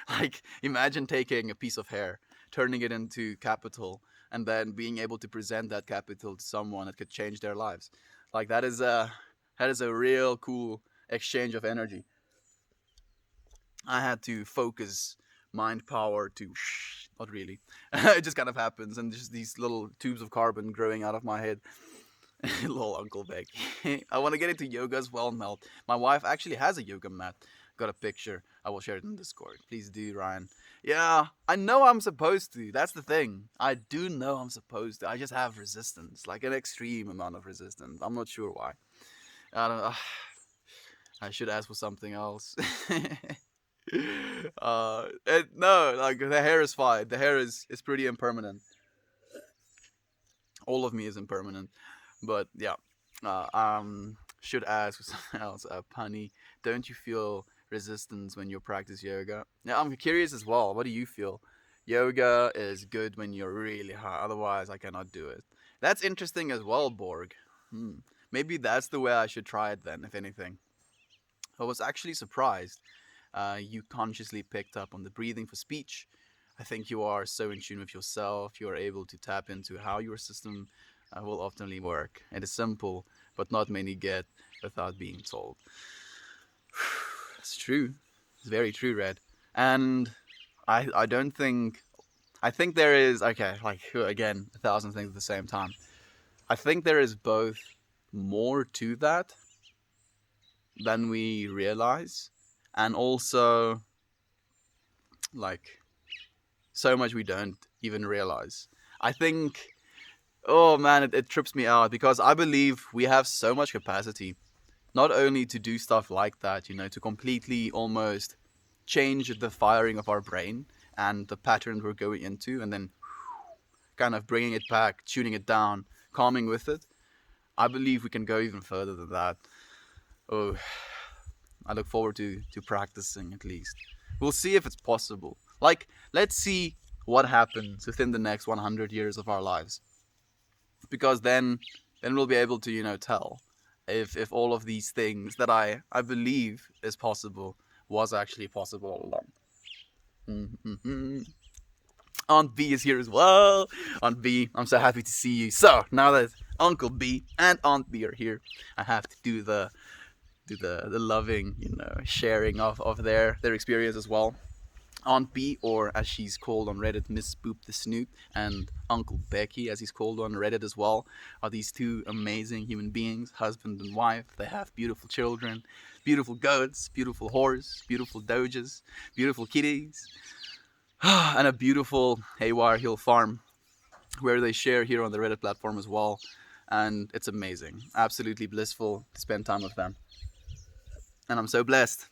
Like imagine taking a piece of hair, turning it into capital, and then being able to present that capital to someone that could change their lives. Like that is a real cool exchange of energy. I had to focus mind power to not really. It just kind of happens, and just these little tubes of carbon growing out of my head. Lol, Uncle Becky. I want to get into yoga as well, Melt. My wife actually has a yoga mat. Got a picture. I will share it in Discord. Please do, Ryan. Yeah, I know I'm supposed to. That's the thing. I do know I'm supposed to. I just have resistance, like an extreme amount of resistance. I'm not sure why. I don't know. I should ask for something else. No, like the hair is fine. The hair is pretty impermanent. All of me is impermanent. But yeah, should ask for something else. Punny, don't you feel resistance when you practice yoga? Now, I'm curious as well. What do you feel? Yoga is good when you're really high. Otherwise, I cannot do it. That's interesting as well, Borg. Hmm. Maybe that's the way I should try it then, if anything. I was actually surprised you consciously picked up on the breathing for speech. I think you are so in tune with yourself, you are able to tap into how your system will optimally work. It is simple, but not many get without being told. It's true. It's very true, Red. And I don't think. I think there is. Okay, like, again, a thousand things at the same time. I think there is both more to that than we realize, and also, like, so much we don't even realize. I think, oh man, it trips me out because I believe we have so much capacity, not only to do stuff like that, to completely almost change the firing of our brain and the pattern we're going into, and then kind of bringing it back, tuning it down, calming with it. I believe we can go even further than that. Oh, I look forward to practicing at least. We'll see if it's possible. Like, let's see what happens within the next 100 years of our lives. Because then we'll be able to, tell if all of these things that I believe is possible was actually possible all along. Mm-hmm. Aunt B is here as well. Aunt B, I'm so happy to see you. So now that Uncle B and Aunt B are here, I have to do the loving, sharing of their experience as well. Aunt B, or as she's called on Reddit, Miss Boop the Snoot, and Uncle Becky, as he's called on Reddit as well, are these two amazing human beings, husband and wife. They have beautiful children, beautiful goats, beautiful horse, beautiful doges, beautiful kitties, and a beautiful Haywire Hill farm where they share here on the Reddit platform as well. And it's amazing, absolutely blissful to spend time with them. And I'm so blessed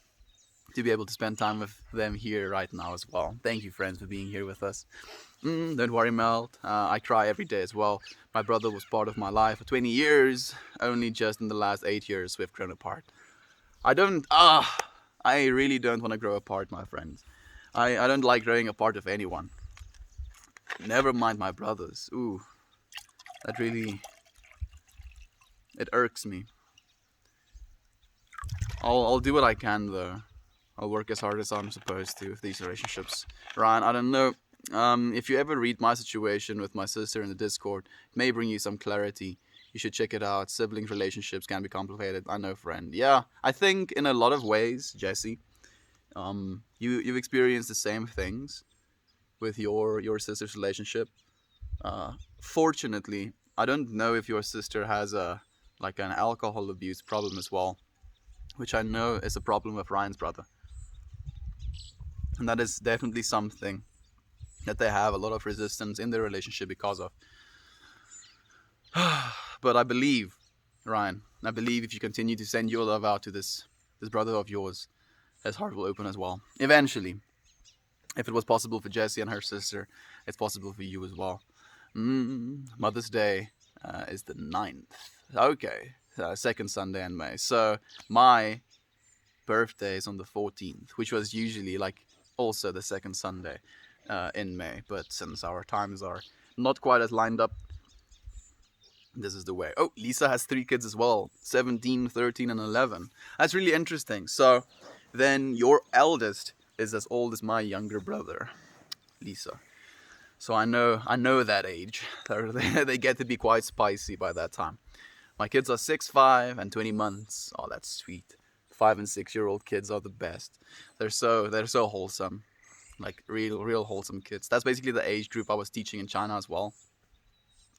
to be able to spend time with them here right now as well. Thank you, friends, for being here with us. Don't worry, Melt. I cry every day as well. My brother was part of my life for 20 years. Only just in the last 8 years we've grown apart. I really don't want to grow apart, my friends. I don't like growing apart of anyone. Never mind my brothers. Ooh, that really, it irks me. I'll do what I can though. I'll work as hard as I'm supposed to with these relationships. Ryan, I don't know. If you ever read my situation with my sister in the Discord, it may bring you some clarity. You should check it out. Sibling relationships can be complicated. I know, friend. Yeah, I think in a lot of ways, Jesse, you've experienced the same things with your sister's relationship. Fortunately, I don't know if your sister has an alcohol abuse problem as well, which I know is a problem with Ryan's brother. And that is definitely something that they have a lot of resistance in their relationship because of. But I believe, Ryan, if you continue to send your love out to this brother of yours, his heart will open as well. Eventually. If it was possible for Jessie and her sister, it's possible for you as well. Mother's Day is the 9th. Okay, second Sunday in May. So my birthday is on the 14th, which was usually also the second Sunday in May. But since our times are not quite as lined up, this is the way. Oh, Lisa has 3 kids as well, 17, 13, and 11. That's really interesting. So then your eldest is as old as my younger brother, Lisa. So I know that age. They get to be quite spicy by that time. My kids are 6, 5, and 20 months. Oh, that's sweet. 5 and 6-year-old kids are the best. They're so wholesome, like real wholesome kids. That's basically the age group I was teaching in China as well,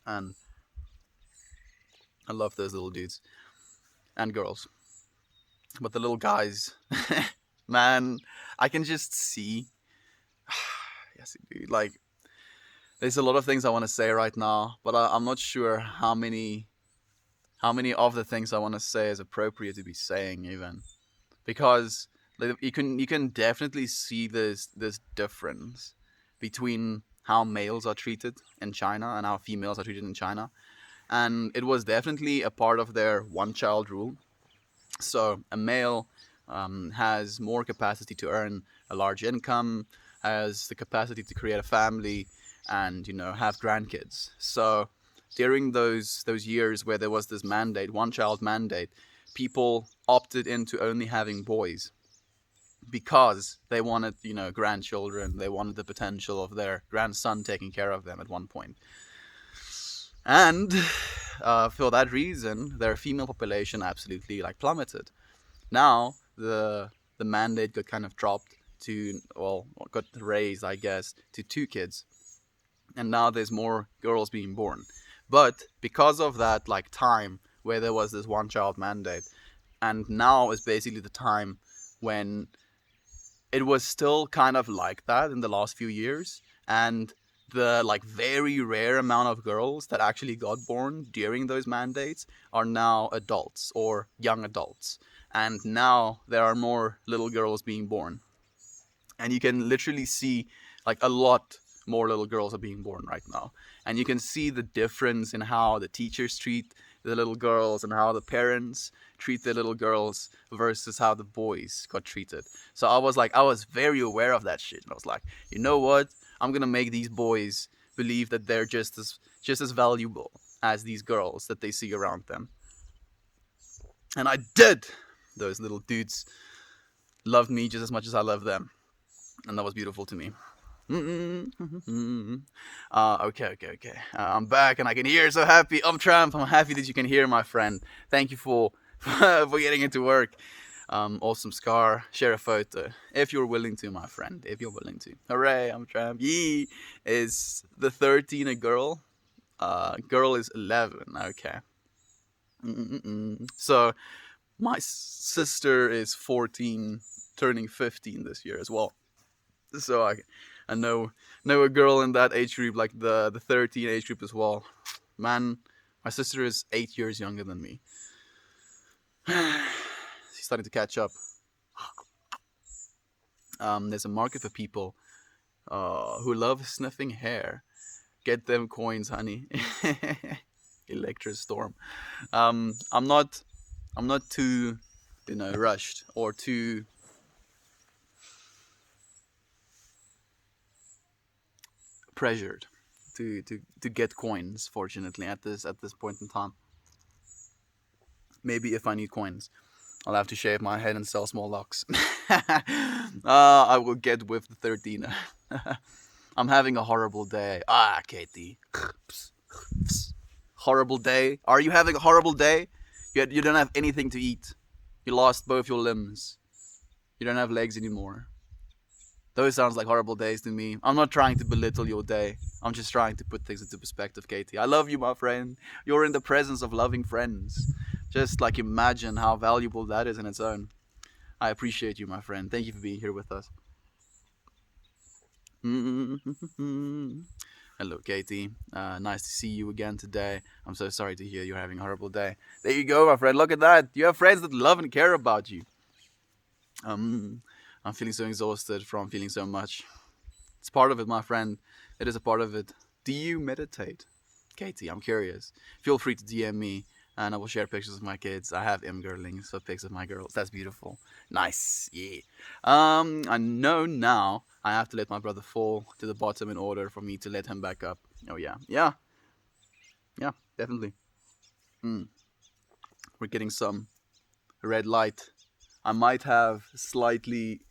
and I love those little dudes and girls. But the little guys, man, I can just see. Yes, dude. There's a lot of things I want to say right now, but I'm not sure how many of the things I want to say is appropriate to be saying even, because you can definitely see this difference between how males are treated in China and how females are treated in China, and it was definitely a part of their one-child rule. So a male has more capacity to earn a large income, has the capacity to create a family, and have grandkids. So during those years where there was this mandate, one child mandate, people opted into only having boys because they wanted grandchildren. They wanted the potential of their grandson taking care of them at one point. And for that reason, their female population absolutely plummeted. Now the mandate got kind of dropped to, well, got raised, I guess, to 2 kids, and now there's more girls being born. But because of that time where there was this one child mandate, and now is basically the time when it was still kind of like that in the last few years, and the very rare amount of girls that actually got born during those mandates are now adults or young adults, and now there are more little girls being born, and you can literally see a lot more little girls are being born right now, and you can see the difference in how the teachers treat the little girls and how the parents treat the little girls versus how the boys got treated. So I was very aware of that shit, and I was like, you know what? I'm gonna make these boys believe that they're just as valuable as these girls that they see around them. And I did. Those little dudes loved me just as much as I loved them, and that was beautiful to me. Okay. I'm back and I can hear. So happy. I'm Tramp. I'm happy that you can hear, my friend. Thank you for for getting into work. Awesome scar. Share a photo if you're willing to, my friend. If you're willing to. Hooray! I'm Tramp. Yee. Is the 13 a girl? Girl is 11. Okay. So my sister is 14, turning 15 this year as well. So I know a girl in that age group, like the 13 age group as well. Man, my sister is 8 years younger than me. She's starting to catch up. There's a market for people who love sniffing hair. Get them coins, honey. Electrostorm. I'm not too, rushed or too pressured to get coins, fortunately, at this point in time. Maybe if I need coins, I'll have to shave my head and sell small locks. I will get with the 13. I'm having a horrible day. Katie. Horrible day. Are you having a horrible day? You don't have anything to eat. You lost both your limbs. You don't have legs anymore. Those sounds like horrible days to me. I'm not trying to belittle your day. I'm just trying to put things into perspective, Katie. I love you, my friend. You're in the presence of loving friends. Just imagine how valuable that is in its own. I appreciate you, my friend. Thank you for being here with us. Hello, Katie. Nice to see you again today. I'm so sorry to hear you're having a horrible day. There you go, my friend. Look at that. You have friends that love and care about you. I'm feeling so exhausted from feeling so much. It's part of it, my friend. It is a part of it. Do you meditate? Katie, I'm curious. Feel free to DM me and I will share pictures of my kids. I have girlings, so pics of my girls. That's beautiful. Nice, yeah. I know now I have to let my brother fall to the bottom in order for me to let him back up. Oh yeah, definitely. We're getting some red light. I might have slightly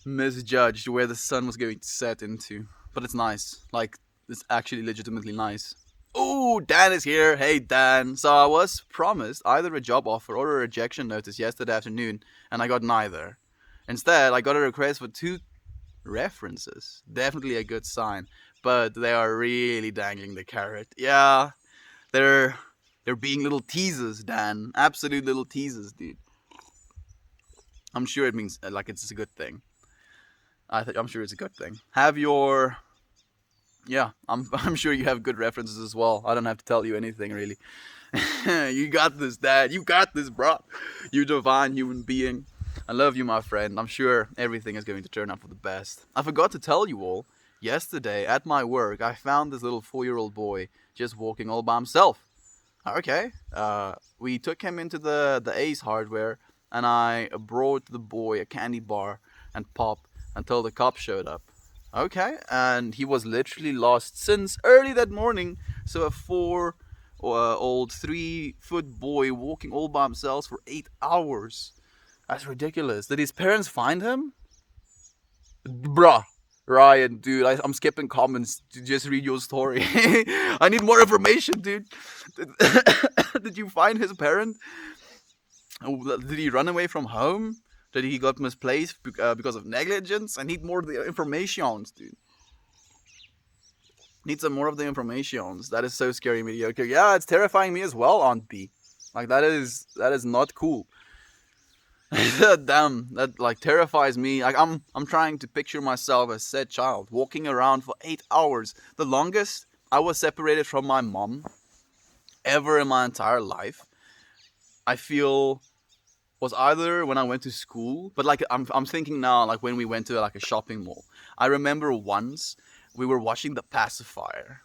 misjudged where the sun was going to set into, but it's nice. It's actually legitimately nice. Oh, Dan is here. Hey, Dan. So I was promised either a job offer or a rejection notice yesterday afternoon, and I got neither. Instead, I got a request for 2 references. Definitely a good sign, but they are really dangling the carrot. Yeah, they're being little teasers, Dan. Absolute little teasers, dude. I'm sure it means it's a good thing. I'm sure it's a good thing. I'm sure you have good references as well. I don't have to tell you anything, really. You got this, Dad. You got this, bro. You divine human being. I love you, my friend. I'm sure everything is going to turn out for the best. I forgot to tell you all, yesterday at my work, I found this little 4-year-old boy just walking all by himself. Okay. We took him into the Ace Hardware, and I brought the boy a candy bar and pop until the cop showed up. Okay, and he was literally lost since early that morning. So a old 3 foot boy walking all by himself for 8 hours. That's ridiculous. Did his parents find him? Bruh. Ryan, dude, I'm skipping comments to just read your story. I need more information, dude. Did you find his parent? Did he run away from home? Did he got misplaced because of negligence? I need more of the information, dude. Need some more of the information. That is so scary, mediocre. Yeah, it's terrifying me as well, Aunt B. Like that is not cool. Damn, that like terrifies me. Like I'm trying to picture myself as said child walking around for 8 hours. The longest I was separated from my mom ever in my entire life. I feel was either when I went to school, but like I'm thinking now, like when we went to like a shopping mall. I remember once we were watching The Pacifier,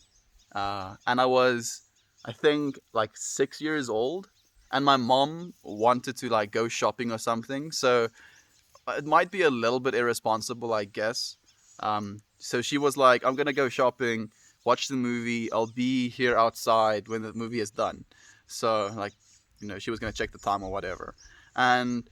and I think, like 6 years old, and my mom wanted to like go shopping or something. So it might be a little bit irresponsible, I guess. So she was like, "I'm gonna go shopping, watch the movie. I'll be here outside when the movie is done." So like, she was gonna check the time or whatever, and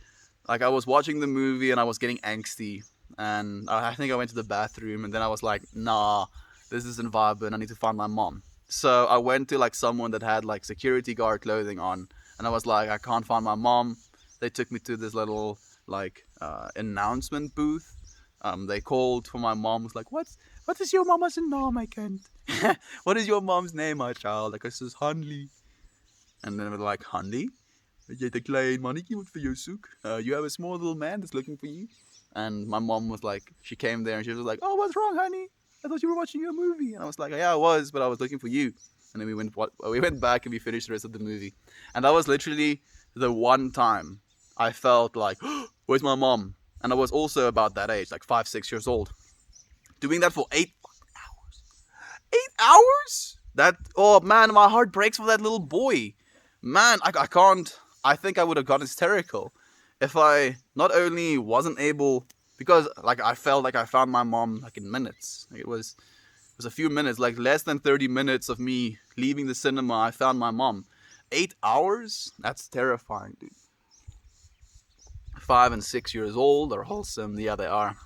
like I was watching the movie and I was getting angsty, and I think I went to the bathroom, and then I was like, "Nah, this isn't vibing. I need to find my mom." So I went to like someone that had like security guard clothing on, and I was like, "I can't find my mom." They took me to this little like announcement booth. They called for my mom. Was like, what is your mama's name? I can't. What is your mom's name, my child? Like I says, Hanley. And then they were like, Hanley? Jy het 'n klein mannetjie wat vir jou soek. You have a small little man that's looking for you. And my mom was like, she came there and she was like, "Oh, what's wrong, honey? I thought you were watching a movie." And I was like, "Yeah, I was, but I was looking for you." And then we went back and we finished the rest of the movie. And that was literally the one time I felt like, "Where's my mom?" And I was also about that age, like 5, 6 years old, doing that for 8 hours. 8 hours? That, oh man, my heart breaks for that little boy. Man, I can't. I think I would have gone hysterical if I not only wasn't able, because like I felt like I found my mom like in minutes. Like, it was a few minutes, like less than 30 minutes of me leaving the cinema. I found my mom. 8 hours? That's terrifying, dude. 5 and 6 years old are wholesome. Yeah, they are.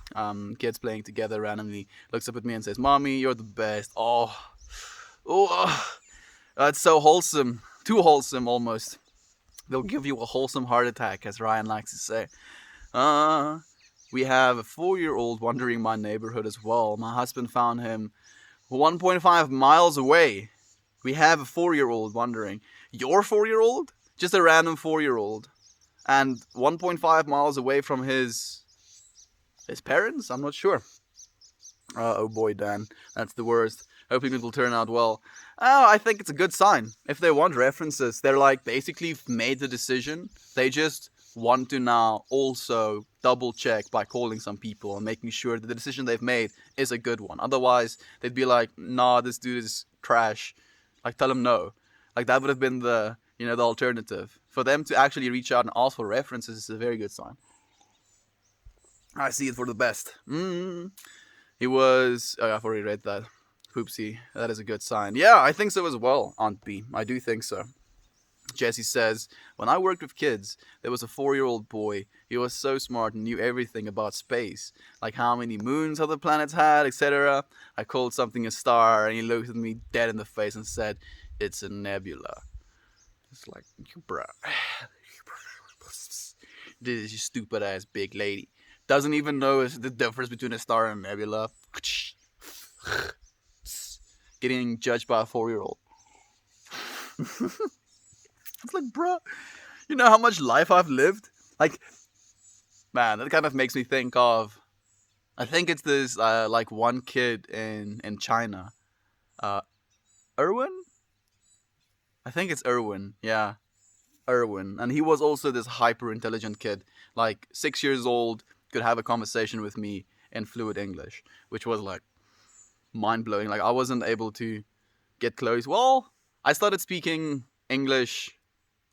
Kids playing together randomly. Looks up at me and says, "Mommy, you're the best." Oh, that's so wholesome. Too wholesome, almost. They'll give you a wholesome heart attack, as Ryan likes to say. We have a 4-year-old wandering my neighborhood as well. My husband found him 1.5 miles away. We have a 4-year-old wandering. Your 4-year-old? Just a random 4-year-old. And 1.5 miles away from his parents? I'm not sure. Oh boy, Dan. That's the worst. Hoping it will turn out well. Oh, I think it's a good sign. If they want references, they're like basically made the decision. They just want to now also double check by calling some people and making sure that the decision they've made is a good one. Otherwise, they'd be like, "Nah, this dude is trash." Like, tell them no. Like, that would have been the alternative. For them to actually reach out and ask for references is a very good sign. I see it for the best. He was... Oh, I've already read that. Oopsie. That is a good sign. Yeah, I think so as well, Aunt B. I do think so. Jesse says, "When I worked with kids, there was a 4-year-old boy. He was so smart and knew everything about space. Like how many moons other planets had, etc. I called something a star, and he looked at me dead in the face and said, 'It's a nebula.'" It's like, bruh. This is stupid ass big lady. Doesn't even know the difference between a star and a nebula. Getting judged by a 4-year-old. It's like, bro, you know how much life I've lived? Like, man, that kind of makes me think of, I think it's this, like, one kid in China. Erwin? I think it's Erwin, yeah. Erwin. And he was also this hyper intelligent kid. Like, 6 years old, could have a conversation with me in fluid English, which was, like, mind-blowing. Like, I wasn't able to get close. Well, I started speaking English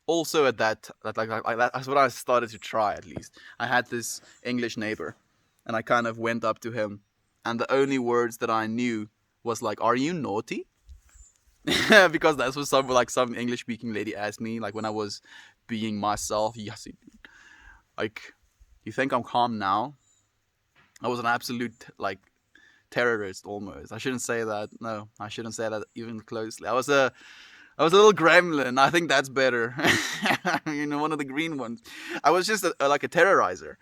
Also at that's what I started to try at least. I had this English neighbor, and I kind of went up to him, and the only words that I knew was like, "Are you naughty?" Because that's what some English speaking lady asked me like when I was being myself. Yes, like, you think I'm calm now? I was an absolute like terrorist almost. I shouldn't say that. No, I shouldn't say that even closely. I was a little gremlin. I think that's better. One of the green ones. I was just like a terrorizer.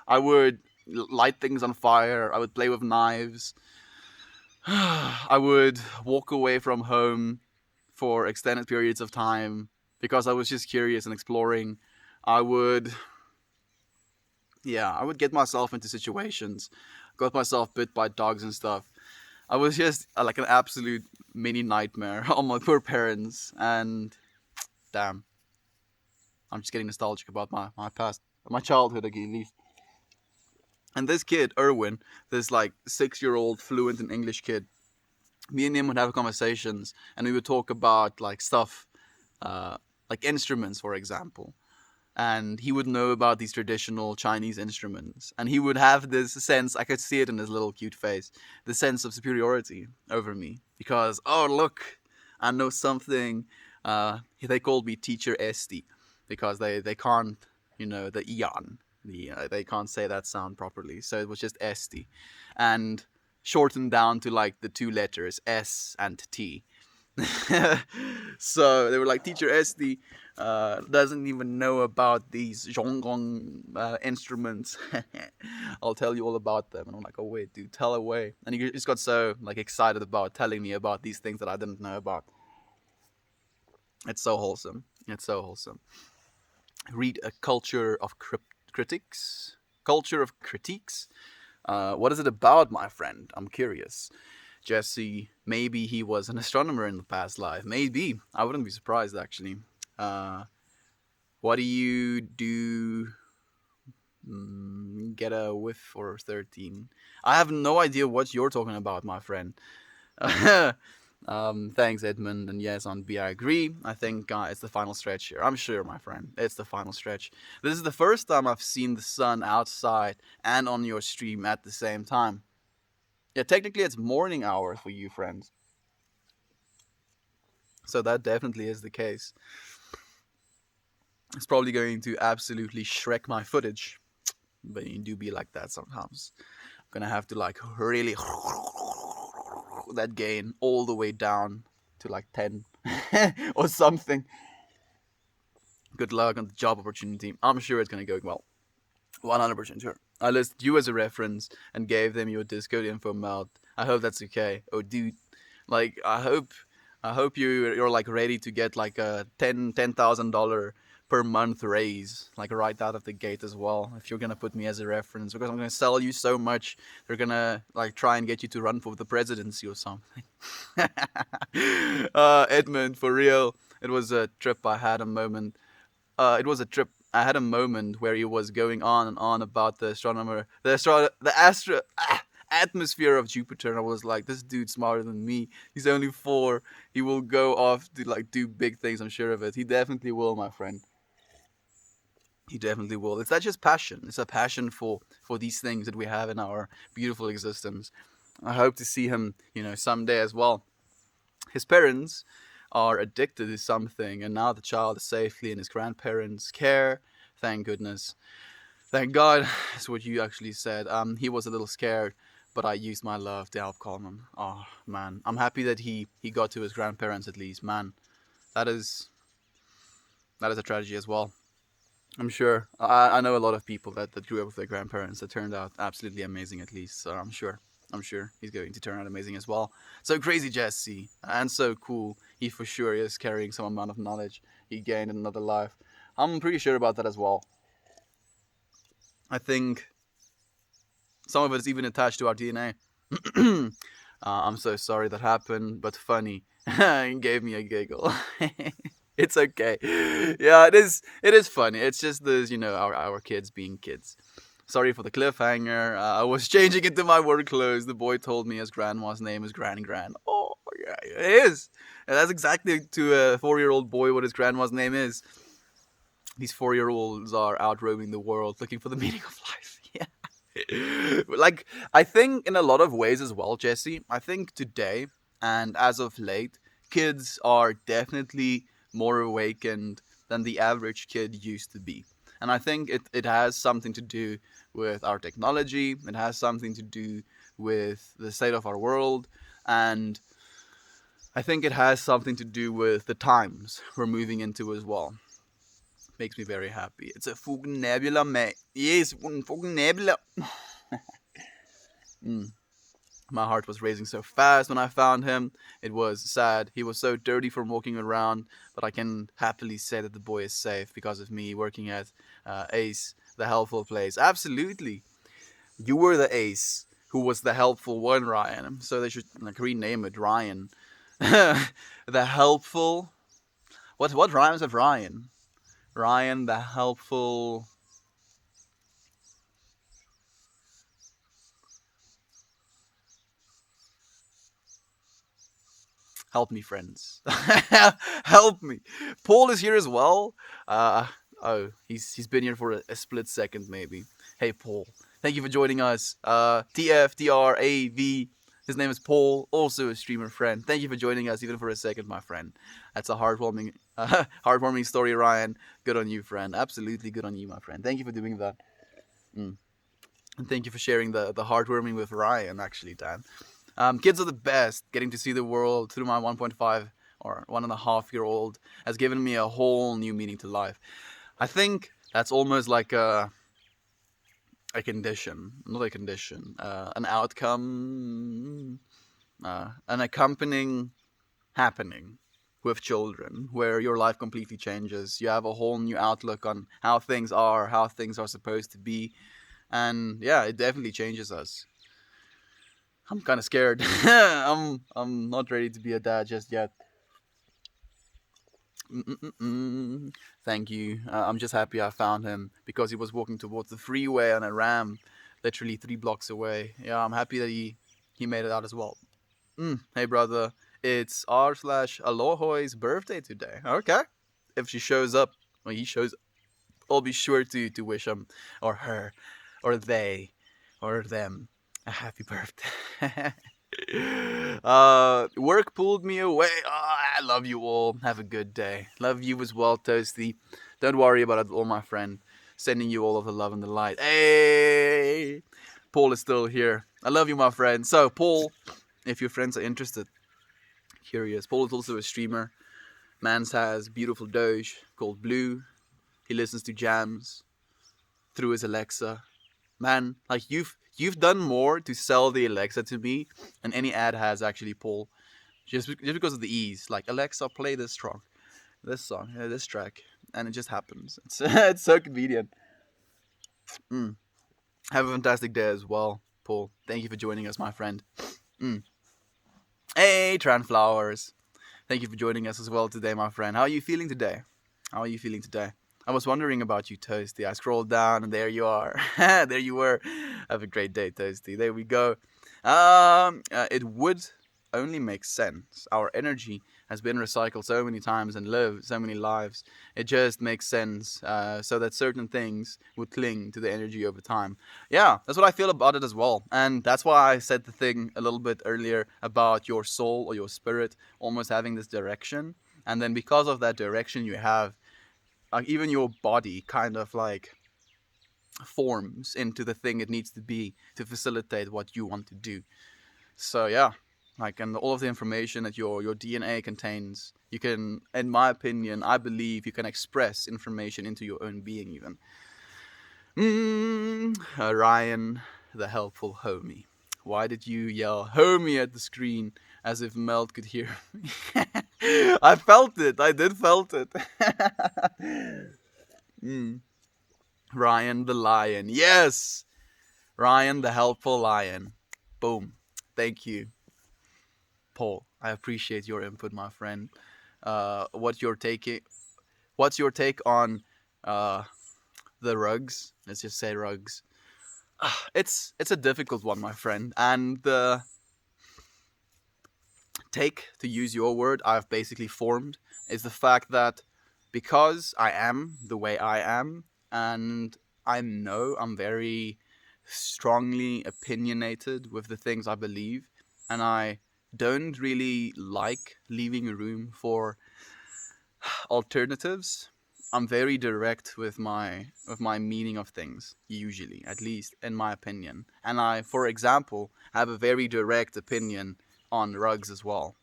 I would light things on fire. I would play with knives. I would walk away from home for extended periods of time because I was just curious and exploring. I would, yeah, I would get myself into situations, got myself bit by dogs and stuff. I was just like an absolute mini nightmare on my poor parents, and damn, I'm just getting nostalgic about my past, my childhood at least. And this kid, Erwin, this like 6 year old fluent in English kid, me and him would have conversations, and we would talk about like stuff, like instruments, for example. And he would know about these traditional Chinese instruments, and he would have this sense. I could see it in his little cute face, the sense of superiority over me, because oh look, I know something. They called me Teacher Esti because they can't, the Ian, they can't say that sound properly, so it was just Esti, and shortened down to like the two letters S and T. So they were like, Teacher Esti doesn't even know about these zhonggong instruments. I'll tell you all about them. And I'm like, oh wait, dude, tell away. And he just got so like excited about telling me about these things that I didn't know about. It's so wholesome. It's so wholesome. Read A Culture of Critiques. Culture of Critiques. What is it about, my friend? I'm curious. Jesse, maybe he was an astronomer in the past life. Maybe. I wouldn't be surprised, actually. What do you do? Get a whiff for 13. I have no idea what you're talking about, my friend. Thanks, Edmund. And yes, on B, I agree. I think it's the final stretch here. I'm sure, my friend. It's the final stretch. This is the first time I've seen the sun outside and on your stream at the same time. Yeah, technically it's morning hour for you, friends. So that definitely is the case. It's probably going to absolutely Shrek my footage. But you do be like that sometimes. I'm gonna have to like really that gain all the way down to like 10 or something. Good luck on the job opportunity. I'm sure it's gonna go well. 100% sure. I listed you as a reference and gave them your Discord info melt. I hope that's okay. Oh, dude, like I hope you're like ready to get like a $10,000 per month raise, like right out of the gate as well. If you're gonna put me as a reference, because I'm gonna sell you so much, they're gonna like try and get you to run for the presidency or something. Edmund, for real, it was a trip. I had a moment. It was a trip. I had a moment where he was going on and on about the astronomer, atmosphere of Jupiter, and I was like, this dude's smarter than me. He's only 4. He will go off to like do big things. I'm sure of it. He definitely will, my friend. He definitely will. It's not just passion. It's a passion for these things that we have in our beautiful existence. I hope to see him, someday as well. His parents are addicted to something, and now the child is safely in his grandparents' care. Thank goodness. Thank God, is what you actually said. He was a little scared, but I used my love to help calm him. Oh man, I'm happy that he got to his grandparents at least. Man, that is a tragedy as well. I'm sure. I know a lot of people that grew up with their grandparents that turned out absolutely amazing at least. So I'm sure he's going to turn out amazing as well. So crazy, Jesse, and so cool. He for sure is carrying some amount of knowledge he gained in another life. I'm pretty sure about that as well. I think some of it is even attached to our DNA. I'm so sorry that happened, but funny. It gave me a giggle. It's okay. Yeah, it is. It is funny. It's just this, our kids being kids. Sorry for the cliffhanger. I was changing into my work clothes. The boy told me his grandma's name is Gran. Oh, yeah, it is. And that's exactly to a 4-year-old boy what his grandma's name is. These 4-year-olds are out roaming the world looking for the meaning of life. Yeah. Like, I think in a lot of ways as well, Jesse, I think today and as of late, kids are definitely more awakened than the average kid used to be. And I think it has something to do with our technology, it has something to do with the state of our world, and I think it has something to do with the times we're moving into as well. Makes me very happy. It's a fucking nebula, mate. Yes, one fucking nebula. Mm. My heart was racing so fast when I found him. It was sad. He was so dirty from walking around, but I can happily say that the boy is safe because of me working at Ace, the helpful place. Absolutely. You were the Ace who was the helpful one, Ryan. So they should like rename it Ryan. The helpful. What rhymes with Ryan? Ryan the helpful. Help me, friends. Help me. Paul is here as well. Uh, oh, he's been here for a split second, maybe. Hey, Paul. Thank you for joining us. TFTRAV. His name is Paul, also a streamer friend. Thank you for joining us, even for a second, my friend. That's a heartwarming story, Ryan. Good on you, friend. Absolutely good on you, my friend. Thank you for doing that. Mm. And thank you for sharing the heartwarming with Ryan, actually, Dan. Kids are the best. Getting to see the world through my 1.5 or 1.5 year old has given me a whole new meaning to life. I think that's almost like a condition, not a condition, an outcome, an accompanying happening with children where your life completely changes. You have a whole new outlook on how things are supposed to be. And yeah, it definitely changes us. I'm kind of scared. I'm not ready to be a dad just yet. Mm-mm-mm. Thank you. I'm just happy I found him because he was walking towards the freeway on a ram, literally 3 blocks away. Yeah, I'm happy that he made it out as well. Hey brother, it's r/Alohoy's birthday today. Okay, if she shows up, or he shows, I'll be sure to wish him or her or they or them a happy birthday. Work pulled me away. Oh, I love you all. Have a good day. Love you as well, Toasty. Don't worry about it all, my friend. Sending you all of the love and the light. Hey, Paul is still here. I love you, my friend. So, Paul, if your friends are interested, curious, Paul is also a streamer. Mans has beautiful Doge called Blue. He listens to jams through his Alexa. Man, like you've done more to sell the Alexa to me than any ad has actually, Paul. Just because of the ease. Like, Alexa, play this song, this track, and it just happens. It's it's so convenient. Mm. Have a fantastic day as well, Paul. Thank you for joining us, my friend. Mm. Hey, Tran Flowers. Thank you for joining us as well today, my friend. How are you feeling today? How are you feeling today? I was wondering about you, Toasty. I scrolled down and there you are. There you were. Have a great day, Toasty. There we go. It would only make sense. Our energy has been recycled so many times and lived so many lives. It just makes sense so that certain things would cling to the energy over time. Yeah, that's what I feel about it as well. And that's why I said the thing a little bit earlier about your soul or your spirit almost having this direction. And then because of that direction you have, even your body kind of like forms into the thing it needs to be to facilitate what you want to do. So yeah, like, and all of the information that your DNA contains, you can, in my opinion, I believe you can express information into your own being even. Ryan, the helpful homie. Why did you yell homie at the screen as if Melt could hear me? I felt it. I did felt it. Ryan the lion. Yes! Ryan the helpful lion. Boom. Thank you, Paul. I appreciate your input, my friend. What's your take on the rugs? Let's just say rugs. It's a difficult one, my friend. And the take, to use your word, I've basically formed is the fact that because I am the way I am, and I know I'm very strongly opinionated with the things I believe, and I don't really like leaving room for alternatives. I'm very direct with my meaning of things, usually, at least in my opinion. And I, for example, have a very direct opinion on rugs as well.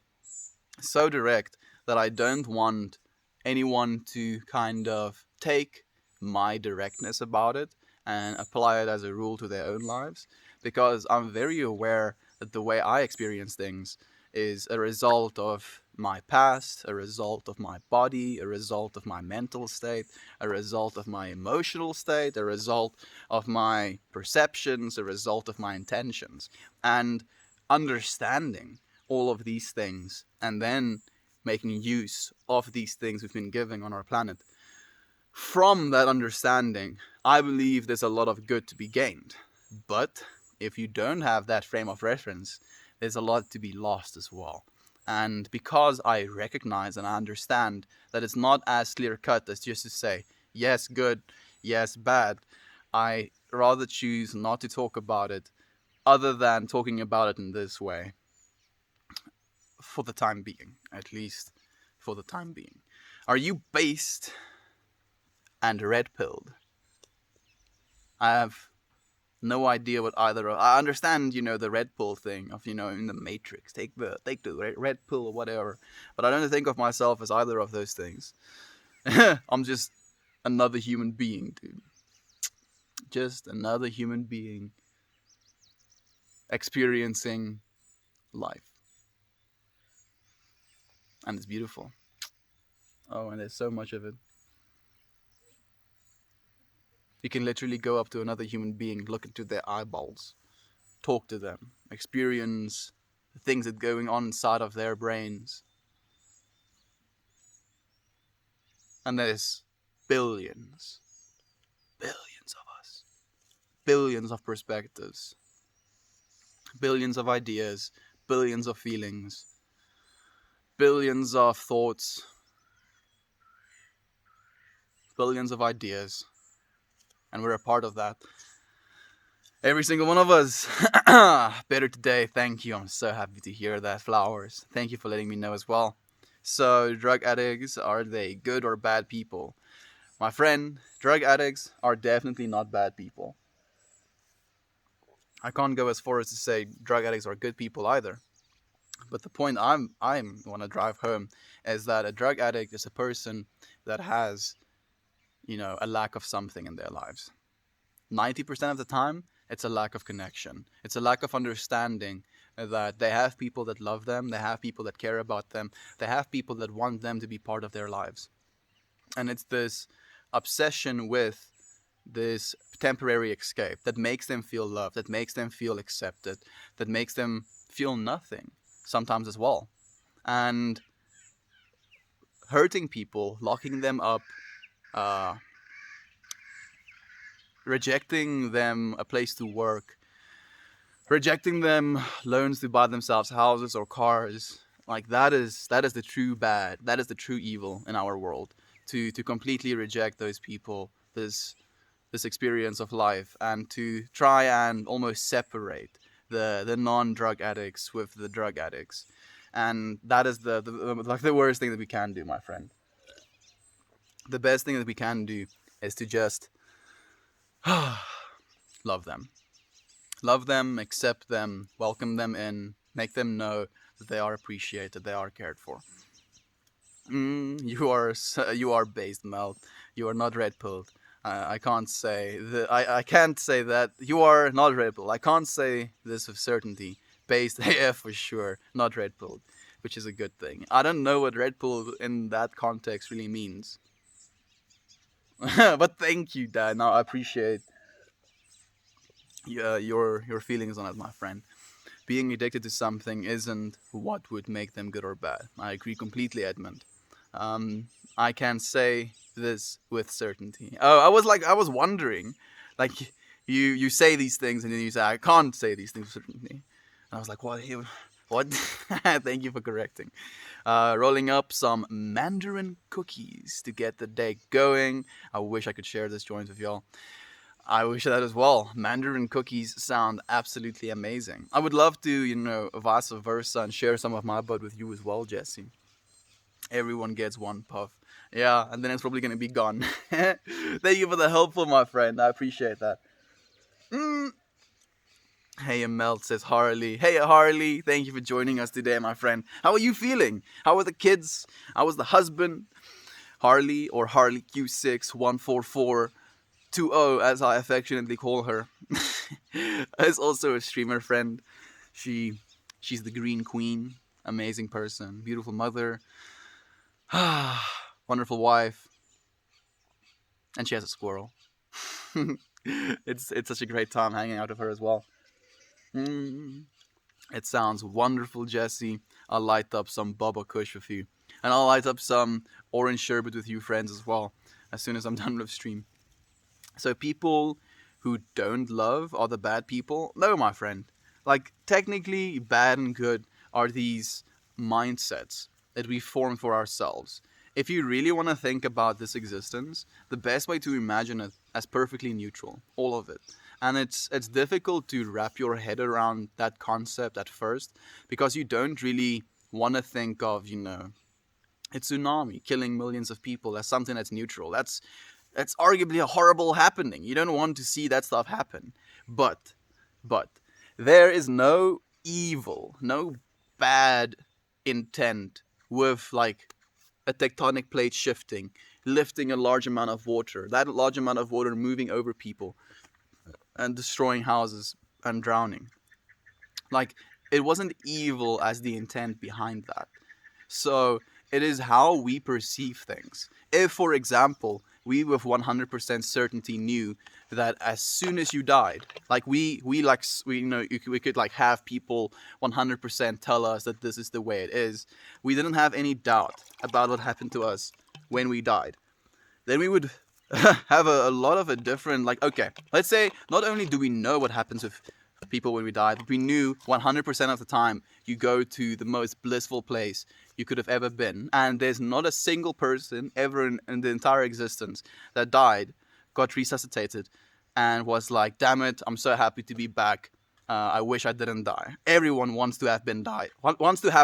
So direct that I don't want anyone to kind of take my directness about it and apply it as a rule to their own lives, because I'm very aware that the way I experience things is a result of my past, a result of my body, a result of my mental state, a result of my emotional state, a result of my perceptions, a result of my intentions. And understanding all of these things and then making use of these things we've been given on our planet. From that understanding, I believe there's a lot of good to be gained. But if you don't have that frame of reference, there's a lot to be lost as well. And because I recognize and I understand that it's not as clear cut as just to say, yes, good, yes, bad, I rather choose not to talk about it other than talking about it in this way for the time being, at least for the time being. Are you based and red pilled? I have no idea what either of. I understand, the red pill thing of, in the Matrix, take the red pill or whatever. But I don't think of myself as either of those things. I'm just another human being, dude. Just another human being experiencing life. And it's beautiful. Oh, and there's so much of it. You can literally go up to another human being, look into their eyeballs, talk to them, experience the things that are going on inside of their brains. And there's billions of us, billions of perspectives, billions of ideas, billions of feelings, billions of thoughts, billions of ideas. And we're a part of that. Every single one of us. Better today. Thank you. I'm so happy to hear that. Flowers. Thank you for letting me know as well. So, drug addicts, are they good or bad people? My friend, drug addicts are definitely not bad people. I can't go as far as to say drug addicts are good people either. But the point I'm want to drive home is that a drug addict is a person that has, a lack of something in their lives. 90% of the time, it's a lack of connection. It's a lack of understanding that they have people that love them, they have people that care about them, they have people that want them to be part of their lives. And it's this obsession with this temporary escape that makes them feel loved, that makes them feel accepted, that makes them feel nothing sometimes as well. And hurting people, locking them up, rejecting them a place to work, rejecting them loans to buy themselves houses or cars, like that is the true bad, that is the true evil in our world. To completely reject those people, this experience of life, and to try and almost separate the non-drug addicts with the drug addicts. And that is the worst thing that we can do, my friend. The best thing that we can do is to just love them. Love them, accept them, welcome them in, make them know that they are appreciated, they are cared for. You are based, Mel. You are not red pilled. I can't say that. I can't say that you are not red pilled. I can't say this with certainty. Based AF for sure, not red pilled, which is a good thing. I don't know what red pilled in that context really means. But thank you, Dad. Now I appreciate your feelings on it, my friend. Being addicted to something isn't what would make them good or bad. I agree completely, Edmund. I can say this with certainty. Oh, I was wondering, like you say these things and then you say I can't say these things with certainty. And I was like, what? What? Thank you for correcting. Rolling up some Mandarin cookies to get the day going. I wish I could share this joint with y'all. I wish that as well. Mandarin cookies sound absolutely amazing. I would love to, vice versa, and share some of my bud with you as well, Jesse. Everyone gets one puff. Yeah, and then it's probably gonna be gone. Thank you for the helpful, my friend. I appreciate that. Mm. Hey, Melt says Harley. Hey, Harley. Thank you for joining us today, my friend. How are you feeling? How are the kids? How was the husband? Harley, or Harley Q614420, as I affectionately call her, is also a streamer friend. She's the Green Queen. Amazing person. Beautiful mother. Wonderful wife. And she has a squirrel. It's such a great time hanging out with her as well. It sounds wonderful, Jesse. I'll light up some Bubba Kush with you. And I'll light up some orange sherbet with you, friends, as well, as soon as I'm done with stream. So people who don't love are the bad people? No, my friend. Like, technically, bad and good are these mindsets that we form for ourselves. If you really want to think about this existence, the best way to imagine it as perfectly neutral, all of it. And it's difficult to wrap your head around that concept at first, because you don't really want to think of, a tsunami killing millions of people as something that's neutral. That's arguably a horrible happening. You don't want to see that stuff happen. But there is no evil, no bad intent with like a tectonic plate shifting, lifting a large amount of water, that large amount of water moving over people and destroying houses and drowning. Like, it wasn't evil as the intent behind that. So it is how we perceive things. If, for example, we with 100% certainty knew that as soon as you died, like we could like have people 100% tell us that this is the way it is. We didn't have any doubt about what happened to us when we died. Then we would have a lot of a different, like, okay, let's say not only do we know what happens with people when we die, but we knew 100% of the time you go to the most blissful place you could have ever been, and there's not a single person ever in the entire existence that died, got resuscitated, and was like, damn it, I'm so happy to be back. I wish I didn't die. Everyone wants to have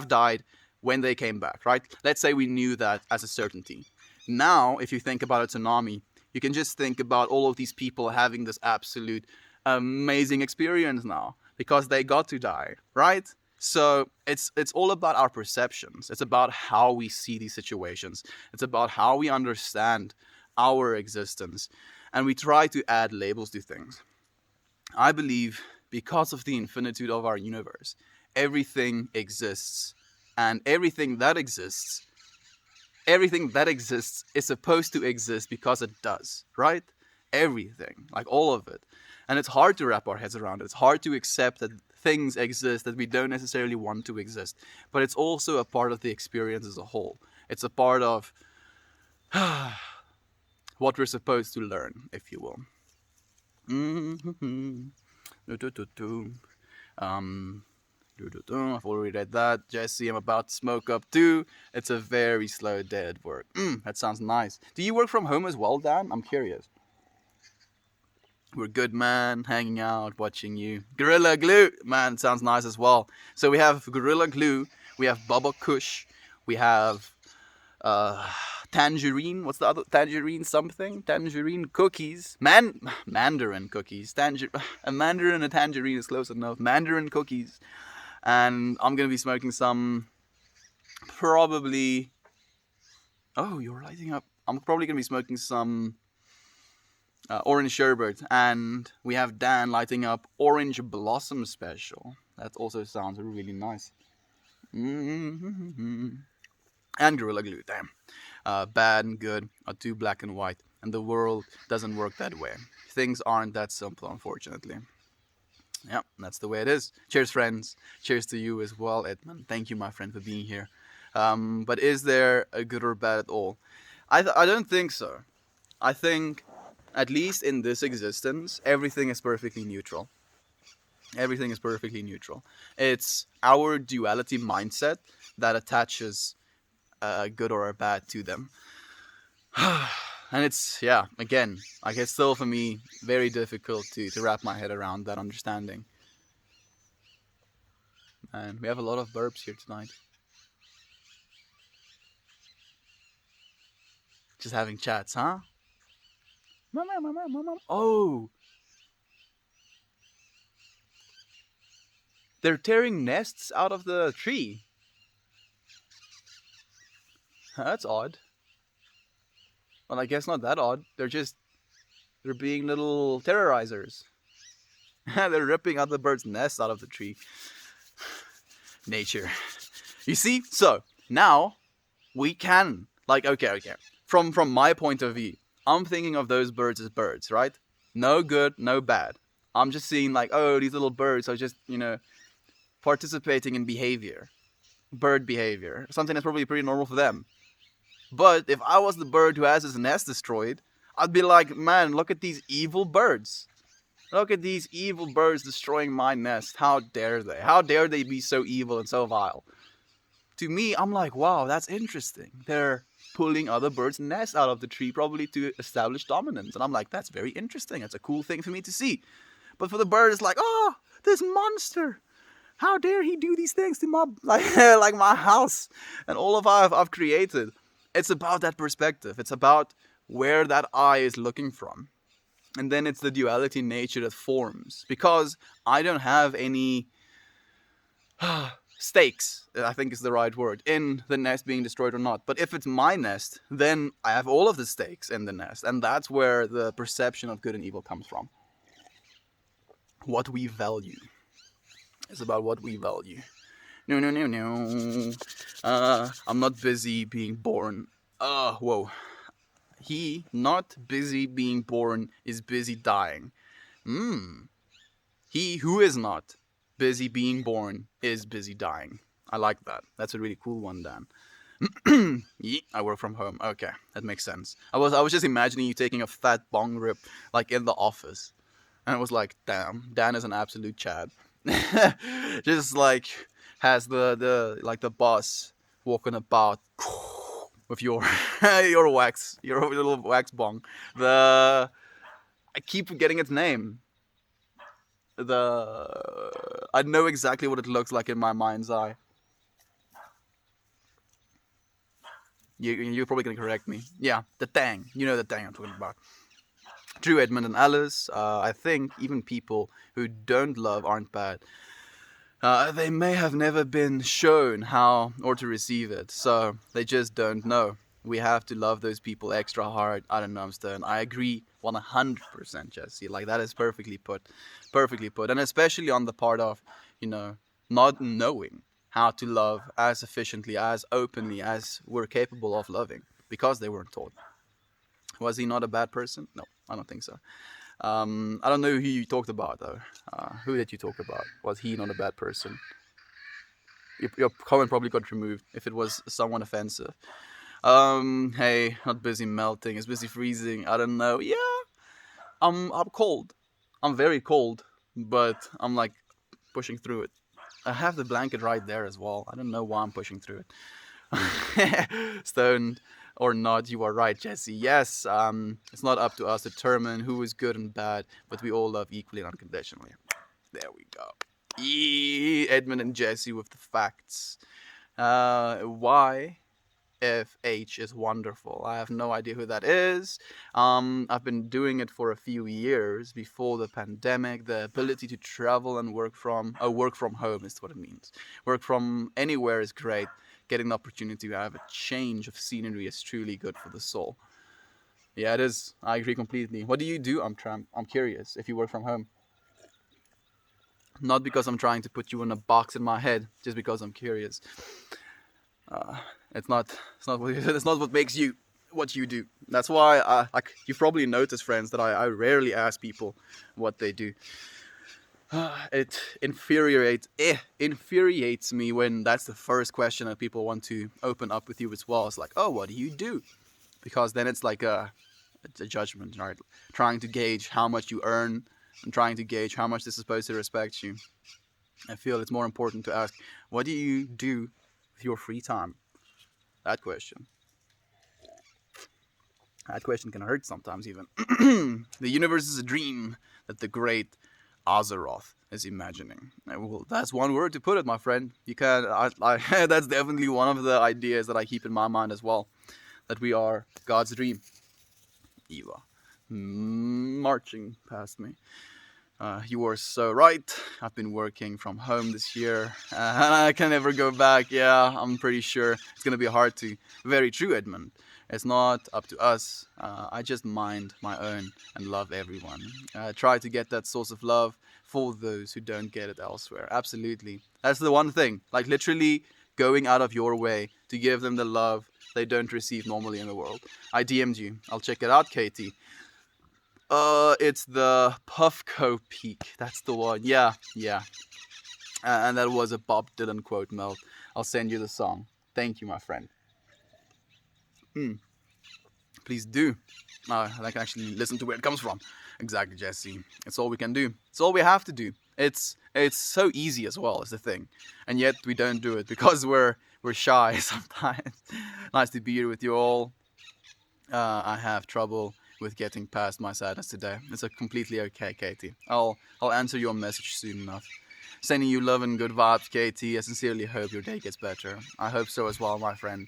died when they came back, right? Let's say we knew that as a certainty. Now, if you think about a tsunami, you can just think about all of these people having this absolute amazing experience now because they got to die, right? So it's all about our perceptions. It's about how we see these situations. It's about how we understand our existence, and we try to add labels to things. I believe because of the infinitude of our universe, everything exists, and everything that exists is supposed to exist because it does, right? Everything, like all of it. And it's hard to wrap our heads around it. It's hard to accept that things exist that we don't necessarily want to exist. But it's also a part of the experience as a whole. It's a part of what we're supposed to learn, if you will. I've already read that. Jesse, I'm about to smoke up too. It's a very slow day at work. That sounds nice. Do you work from home as well, Dan? I'm curious. We're good, man. Hanging out, watching you. Gorilla Glue, man, sounds nice as well. So we have Gorilla Glue. We have Bubba Kush. We have Tangerine. What's the other? Tangerine something? Tangerine cookies. Mandarin cookies. A mandarin and a tangerine is close enough. Mandarin cookies. And I'm going to be smoking some, probably, oh, you're lighting up. I'm probably going to be smoking some orange sherbet, and we have Dan lighting up Orange Blossom Special. That also sounds really nice. And Gorilla Glue, damn. Bad and good are too black and white, and the world doesn't work that way. Things aren't that simple, unfortunately. Yeah, that's the way it is. Cheers, friends. Cheers to you as well, Edmund. Thank you, my friend, for being here. But is there a good or bad at all? I don't think so. I think, at least in this existence, everything is perfectly neutral. Everything is perfectly neutral. It's our duality mindset that attaches a good or a bad to them. And it's, yeah, again, like it's still for me very difficult to wrap my head around that understanding. And we have a lot of burps here tonight. Just having chats, huh? Oh, they're tearing nests out of the tree. That's odd. Well, I guess not that odd. They're being little terrorizers. They're ripping out the bird's nest out of the tree. Nature. You see? So, now we can, like, okay. From my point of view, I'm thinking of those birds as birds, right? No good, no bad. I'm just seeing like, oh, these little birds are just, participating in behavior. Bird behavior. Something that's probably pretty normal for them. But if I was the bird who has his nest destroyed, I'd be like, man, look at these evil birds. Look at these evil birds destroying my nest. How dare they? How dare they be so evil and so vile? To me, I'm like, wow, that's interesting. They're pulling other birds' nests out of the tree, probably to establish dominance. And I'm like, that's very interesting. That's a cool thing for me to see. But for the bird, it's like, oh, this monster. How dare he do these things to my like my house and all of I've created. It's about that perspective. It's about where that eye is looking from. And then it's the duality nature that forms. Because I don't have any stakes, I think is the right word, in the nest being destroyed or not. But if it's my nest, then I have all of the stakes in the nest. And that's where the perception of good and evil comes from. What we value. It's about what we value. No. I'm not busy being born. Whoa. He, not busy being born, is busy dying. He who is not busy being born is busy dying. I like that. That's a really cool one, Dan. I work from home. Okay, that makes sense. I was just imagining you taking a fat bong rip like in the office. And I was like, damn, Dan is an absolute Chad. Just like has the boss walking about with your your little wax bong. I keep forgetting its name. I know exactly what it looks like in my mind's eye. You're probably gonna correct me. Yeah, the Tang. You know the Tang I'm talking about. Drew, Edmund, and Alice. I think even people who don't love aren't bad. They may have never been shown how or to receive it, so they just don't know. We have to love those people extra hard. I don't know, Stern. I agree 100%, Jesse. Like, that is perfectly put. Perfectly put. And especially on the part of, not knowing how to love as efficiently, as openly as we're capable of loving, because they weren't taught. Was he not a bad person? No, I don't think so. I don't know who you talked about, though. Who did you talk about? Was he not a bad person? Your comment probably got removed if it was someone offensive. Hey, not busy melting, it's busy freezing. I don't know. Yeah, I'm cold. I'm very cold, but I'm like pushing through it. I have the blanket right there as well. I don't know why I'm pushing through it. Stoned or not, you are right, Jesse. Yes, it's not up to us to determine who is good and bad, but we all love equally and unconditionally. There we go. Edmund and Jesse with the facts. Why? If H is wonderful. I have no idea who that is. I've been doing it for a few years before the pandemic. The ability to travel and work from home is what it means. Work from anywhere is great. Getting the opportunity to have a change of scenery is truly good for the soul. Yeah, it is. I agree completely. What do you do? I'm curious. If you work from home, not because I'm trying to put you in a box in my head, just because I'm curious. It's not what makes you what you do. That's why, you've probably noticed, friends, that I rarely ask people what they do. It infuriates me when that's the first question that people want to open up with you as well. It's like, oh, what do you do? Because then it's like a judgment, right? Trying to gauge how much you earn, and trying to gauge how much this is supposed to respect you. I feel it's more important to ask, what do you do with your free time? That question. That question can hurt sometimes, even. The universe is a dream that the great Azeroth is imagining. Well, that's one word to put it, my friend. You can. That's definitely one of the ideas that I keep in my mind as well. That we are God's dream. Eva, marching past me. You are so right. I've been working from home this year, and I can never go back. Yeah, I'm pretty sure it's gonna be hard to. Very true, Edmund. It's not up to us. I just mind my own and love everyone. Try to get that source of love for those who don't get it elsewhere. Absolutely. That's the one thing. Like literally going out of your way to give them the love they don't receive normally in the world. I DM'd you. I'll check it out, Katie. It's the Puffco Peak. That's the one. Yeah. And that was a Bob Dylan quote, Mel. I'll send you the song. Thank you, my friend. Please do. I can actually listen to where it comes from. Exactly, Jesse. It's all we can do. It's all we have to do. It's so easy as well, is the thing. And yet we don't do it because we're shy sometimes. Nice to be here with you all. I have trouble with getting past my sadness today. It's completely okay, Katie. I'll answer your message soon enough. Sending you love and good vibes, Katie. I sincerely hope your day gets better. I hope so as well, my friend.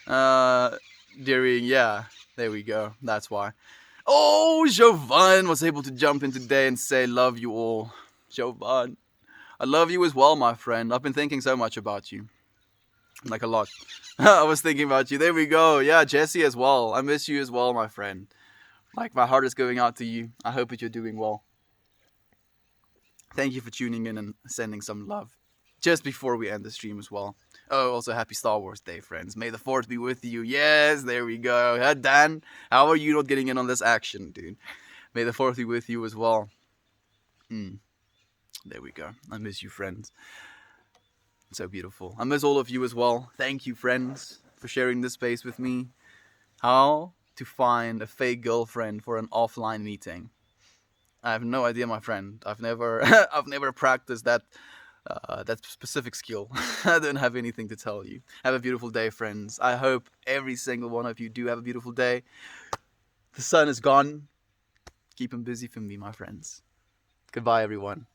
Yeah, there we go. That's why. Oh, Jovan was able to jump in today and say love you all. Jovan, I love you as well, my friend. I've been thinking so much about you. Like a lot. I was thinking about you. There we go. Yeah, Jesse as well. I miss you as well, my friend. Like, my heart is going out to you. I hope that you're doing well. Thank you for tuning in and sending some love. Just before we end the stream as well. Oh, also happy Star Wars Day, friends. May the 4th be with you. Yes, there we go. Dan, how are you not getting in on this action, dude? May the 4th be with you as well. There we go. I miss you, friends. So beautiful. I miss all of you as well. Thank you, friends, for sharing this space with me. How to find a fake girlfriend for an offline meeting. I have no idea, my friend. I've never practiced that specific skill. I don't have anything to tell you. Have a beautiful day, friends. I hope every single one of you do have a beautiful day. The sun is gone. Keep him busy for me, my friends. Goodbye, everyone.